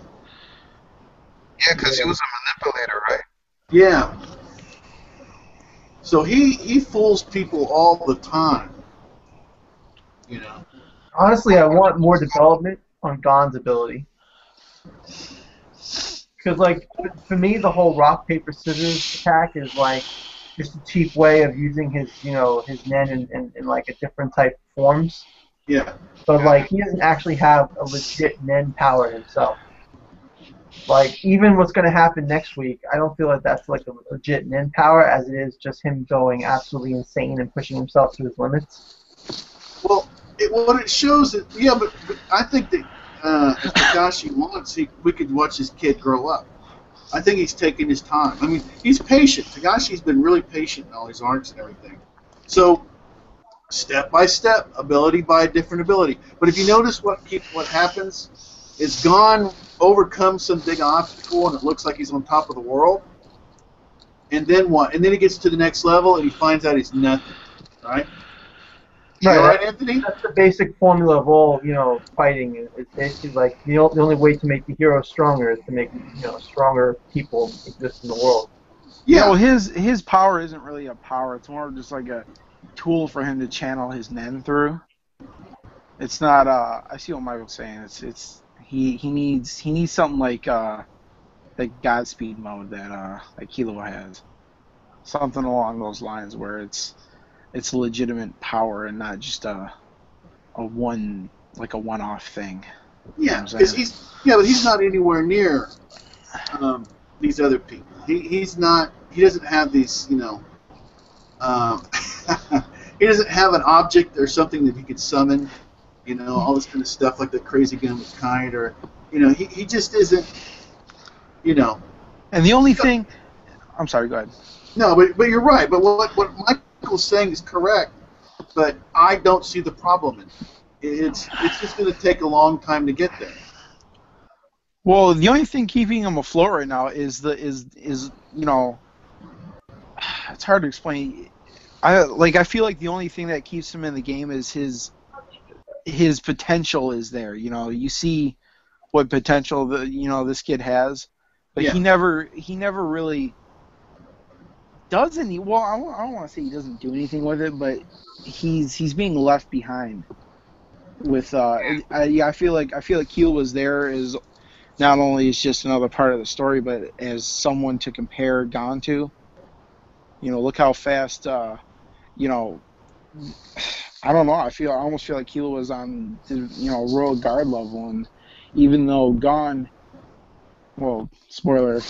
S4: Yeah, because he was a manipulator, right?
S2: Yeah. So he fools people all the time.
S1: Honestly, I want more development on Gon's ability. Because, for me, the whole rock, paper, scissors attack is, just a cheap way of using his Nen in a different type of forms.
S2: Yeah.
S1: But, he doesn't actually have a legit Nen power himself. Even what's going to happen next week, I don't feel like that's, a legit Nen power as it is just him going absolutely insane and pushing himself to his limits.
S2: Well, what it shows is, but I think that if Takashi wants, we could watch this kid grow up. I think he's taking his time. He's patient. Tagashi's been really patient in all his arcs and everything. So, step by step, ability by different ability. But if you notice what happens is Gon overcomes some big obstacle and it looks like he's on top of the world. And then what? And then he gets to the next level and he finds out he's nothing. Right?
S1: Right,
S2: all right, Anthony?
S1: That's the basic formula of all, fighting. It's basically the only way to make the hero stronger is to make, stronger people exist in the world.
S3: Yeah, well, his power isn't really a power. It's more just like a tool for him to channel his Nen through. It's not. I see what Michael's saying. He needs something like Godspeed mode that Kilo has. Something along those lines where it's legitimate power and not just a one-off thing.
S2: Yeah, because he's not anywhere near these other people. He doesn't have these, he doesn't have an object or something that he could summon, all this kind of stuff like the crazy gun with Kite, or, he just isn't,
S3: And the only thing, I'm sorry, go ahead.
S2: No, but you're right. But what Michael's saying is correct. But I don't see the problem in it. It's just going to take a long time to get there.
S3: Well, the only thing keeping him afloat right now is it's hard to explain. I feel like the only thing that keeps him in the game is his potential is there. You see what potential this kid has, but he never really does any. Well, I don't want to say he doesn't do anything with it, but he's being left behind. With I feel like Keel was there as not only as just another part of the story, but as someone to compare Gon to. Look how fast. I don't know. I almost feel like Keel was on Royal Guard level, and even though Gon, well, spoiler,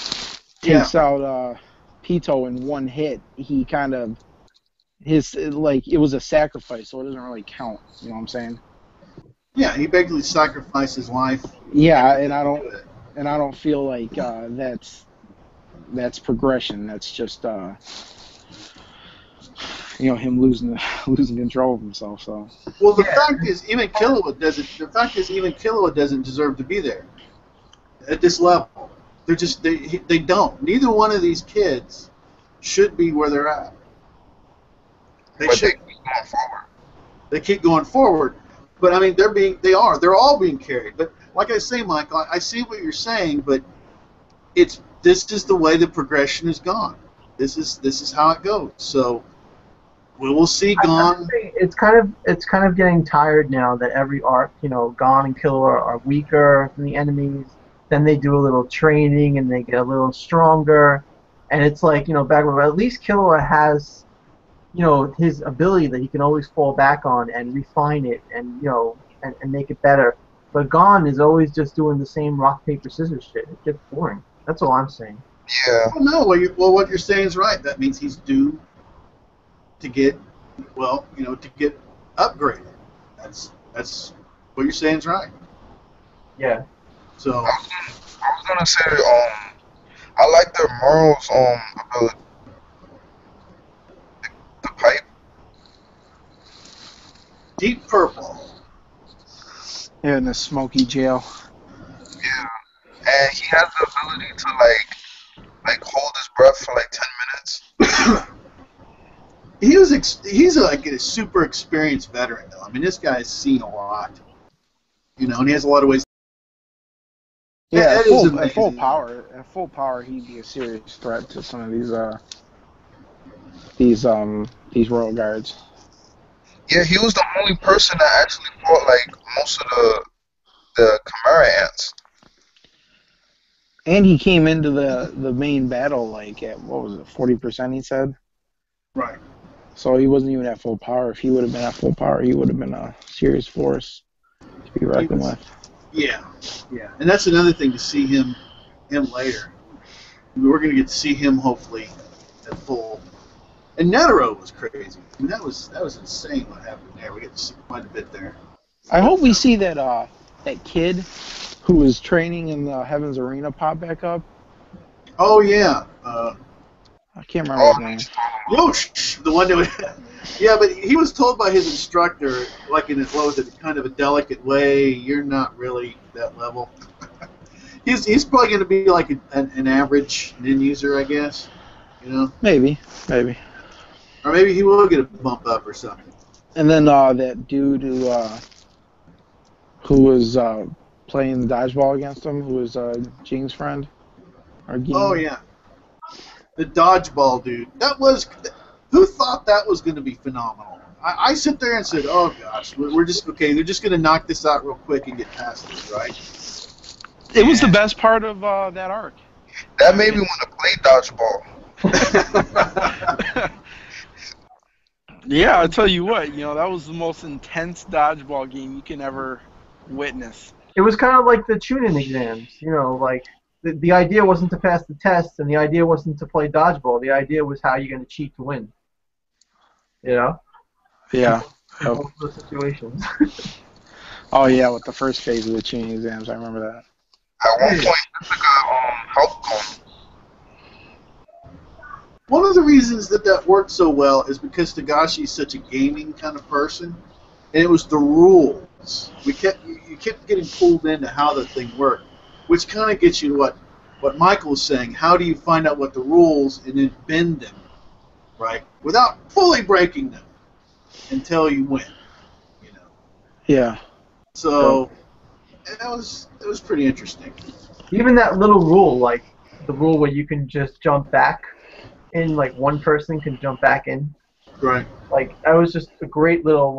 S3: takes out Pito in one hit, he kind of it was a sacrifice, so it doesn't really count. You know what I'm saying?
S2: Yeah, he basically sacrificed his life.
S3: Yeah, and I don't feel like that's progression. That's just him losing control of himself. So.
S2: Well, the fact is, even Killua doesn't. The fact is, even Killua doesn't deserve to be there at this level. They're just they don't. Neither one of these kids should be where they're at. They should.
S4: They keep going forward.
S2: They keep going forward, but I mean, they're all being carried. But like I say, Mike, I see what you're saying, but this is the way the progression has gone. This is how it goes. So we will see Gon.
S1: It's kind of getting tired now that every arc, Gon and Killua are weaker than the enemies. Then they do a little training and they get a little stronger, and it's like back when at least Killua has his ability that he can always fall back on and refine it and and make it better. But Gon is always just doing the same rock paper scissors shit. It gets boring. That's all I'm saying.
S4: Yeah.
S2: Well, no, what you're saying is right. That means he's due to get to get upgraded. That's what you're saying is right.
S1: Yeah.
S2: So
S4: I was gonna say I like the Merle's ability. The pipe.
S2: Deep Purple.
S3: Yeah, in the smoky jail.
S4: Yeah. And he has the ability to like hold his breath for like 10 minutes.
S2: He's like a super experienced veteran though. I mean, this guy's seen a lot. And he has a lot of ways.
S3: Yeah,
S2: That
S3: at full power, he'd be a serious threat to some of these royal guards.
S4: Yeah, he was the only person that actually fought like most of the Chimera ants.
S3: And he came into the main battle like at, what was it, 40%, he said?
S2: Right.
S3: So he wasn't even at full power. If he would have been at full power, he would have been a serious force to be reckoned with.
S2: Yeah. And that's another thing to see him later. We're going to get to see him hopefully at full. And Netero was crazy. I mean, that was insane what happened there. We get to see quite a bit there.
S3: I hope we see that kid who was training in the Heaven's Arena pop back up.
S2: Oh yeah.
S3: I can't remember his name.
S2: Yosh, the one that would, yeah, but he was told by his instructor, like in kind of a delicate way, you're not really that level. he's probably going to be like an average nin user, I guess.
S3: Maybe.
S2: Or maybe he will get a bump up or something.
S3: And then that dude who was playing dodgeball against him, who was Jing's friend.
S2: Oh yeah. The dodgeball dude. Who thought that was going to be phenomenal? I sit there and said, oh gosh, we're just, okay, they're just going to knock this out real quick and get past this, right?
S3: It was the best part of that arc.
S4: That made me want to play dodgeball.
S3: Yeah, I'll tell you what, that was the most intense dodgeball game you can ever witness.
S1: It was kind of like the tune-in exams, like the idea wasn't to pass the test, and the idea wasn't to play dodgeball. The idea was how you're going to cheat to win.
S3: Yeah.
S1: Both those situations.
S3: Oh yeah, with the first phase of the tuning exams, I remember that.
S4: At one point, I took a health cone.
S2: One of the reasons that worked so well is because Togashi's such a gaming kind of person, and it was the rules. You kept getting pulled into how the thing worked, which kind of gets you to what Michael was saying. How do you find out what the rules and then bend them, right, without fully breaking them until you win,
S3: Yeah.
S2: So it was pretty interesting.
S1: Even that little rule, like the rule where you can just jump back in, like one person can jump back in.
S2: Right.
S1: Like that was just a great little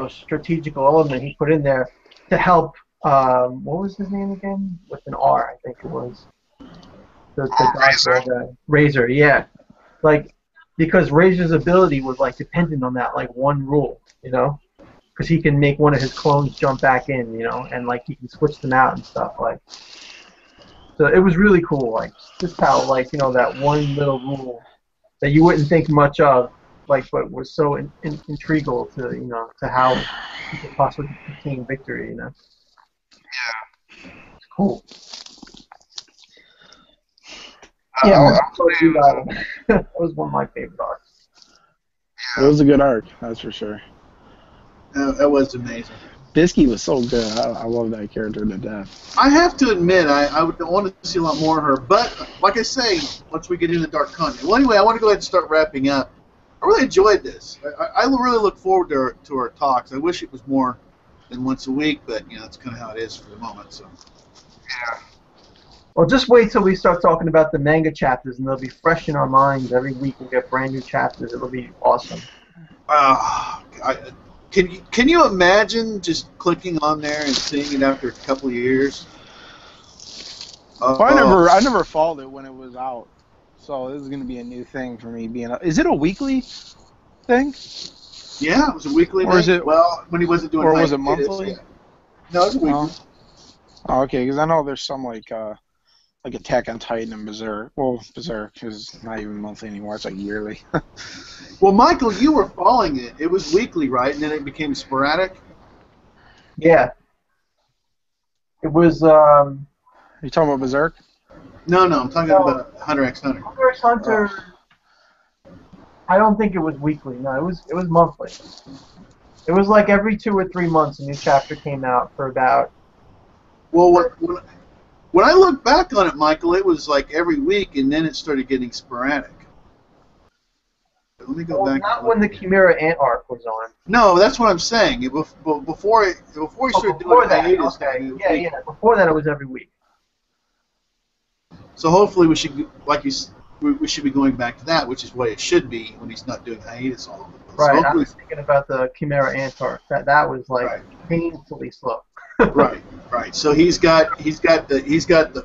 S1: strategical element he put in there to help. What was his name again? With an R, I think it was. The Razor, yeah. Like, because Razor's ability was like dependent on that like one rule, because he can make one of his clones jump back in, and like he can switch them out and stuff like. So it was really cool, like just how that one little rule that you wouldn't think much of but was so integral to to how he could possibly obtain victory. It's cool. Yeah,
S4: I
S1: that was one of my favorite arcs.
S3: It was a good arc, that's for sure.
S2: That was amazing.
S3: Bisky was so good. I love that character to death.
S2: I have to admit, I would want to see a lot more of her. But, like I say, once we get into the dark content. Well, anyway, I want to go ahead and start wrapping up. I really enjoyed this. I really look forward to our talks. I wish it was more than once a week, but, that's kind of how it is for the moment. So.
S4: yeah.
S1: Well, just wait till we start talking about the manga chapters, and they'll be fresh in our minds. Every week we'll get brand new chapters. It'll be awesome.
S2: Can you imagine just clicking on there and seeing it after a couple of years?
S3: Well, I never followed it when it was out, so this is going to be a new thing for me. Is it a weekly thing?
S2: Yeah, it was a weekly.
S3: Or is it?
S2: Well, when he wasn't doing.
S3: Or was it monthly?
S2: Yeah. No, it was a weekly.
S3: Oh, okay, because I know there's some like Attack on Titan and Berserk. Well, Berserk is not even monthly anymore; it's like yearly.
S2: Well, Michael, you were following it. It was weekly, right? And then it became sporadic?
S1: Yeah. It was,
S3: Are you talking about Berserk?
S2: No, I'm talking about Hunter x Hunter.
S1: Hunter x Hunter, I don't think it was weekly. No, it was monthly. It was like every 2 or 3 months a new chapter came out for about...
S2: Well, when I look back on it, Michael, it was like every week, and then it started getting sporadic. Let me go back.
S1: Not when the Chimera Ant arc was on.
S2: No, that's what I'm saying. Before he started doing
S1: that,
S2: hiatus,
S1: okay. Yeah. Before that, it was every week.
S2: So hopefully we should be going back to that, which is what it should be when he's not doing hiatus all over the place.
S1: Right.
S2: So
S1: I was thinking about the Chimera Ant arc. That was like painfully slow.
S2: Right. So he's got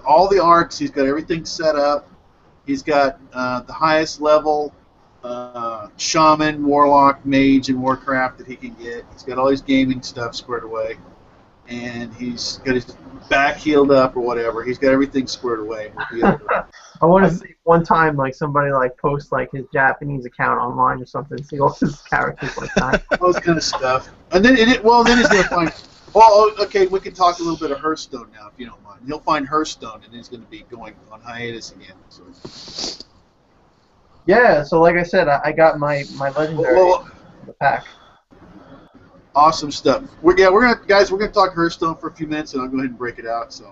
S2: all the arcs. He's got everything set up. He's got the highest level shaman, warlock, mage, and warcraft that he can get. He's got all his gaming stuff squared away, and he's got his back healed up or whatever. He's got everything squared away.
S1: I want to see one time like somebody like post like his Japanese account online or something, see all his characters like that.
S2: Those kind of stuff. And then then he's gonna find. Well, okay, we can talk a little bit of Hearthstone now, if you don't mind. He'll find Hearthstone, and he's going to be going on hiatus again. So.
S1: Yeah, so like I said, I got my legendary in the pack.
S2: Awesome stuff. We're gonna talk Hearthstone for a few minutes, and I'll go ahead and break it out. So.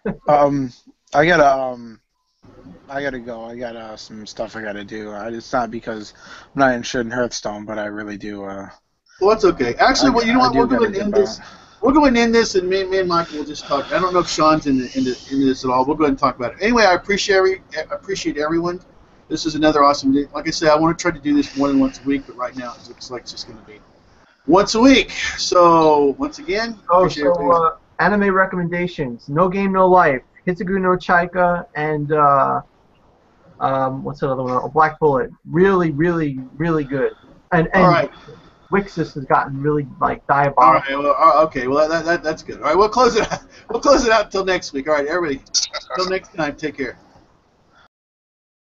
S3: I gotta go. I got some stuff I gotta do. It's not because I'm not interested in Hearthstone, but I really do.
S2: Well, that's okay. Actually, we're going to end this. We're going to end this, and me and Michael will just talk. I don't know if Sean's in this at all. We'll go ahead and talk about it. Anyway, I appreciate everyone. This is another awesome day. Like I said, I want to try to do this more than once a week, but right now it looks like it's just going to be once a week. So, once again,
S1: anime recommendations. No Game, No Life. Hitsugu no Chaika and what's the other one? Black Bullet. Really, really, really good. And
S2: all right.
S1: Wixis has gotten really like diabolical.
S2: All right. Okay. Well, that's good. All right. We'll close it out. We'll close it out until next week. All right, everybody. Until next time. Take care.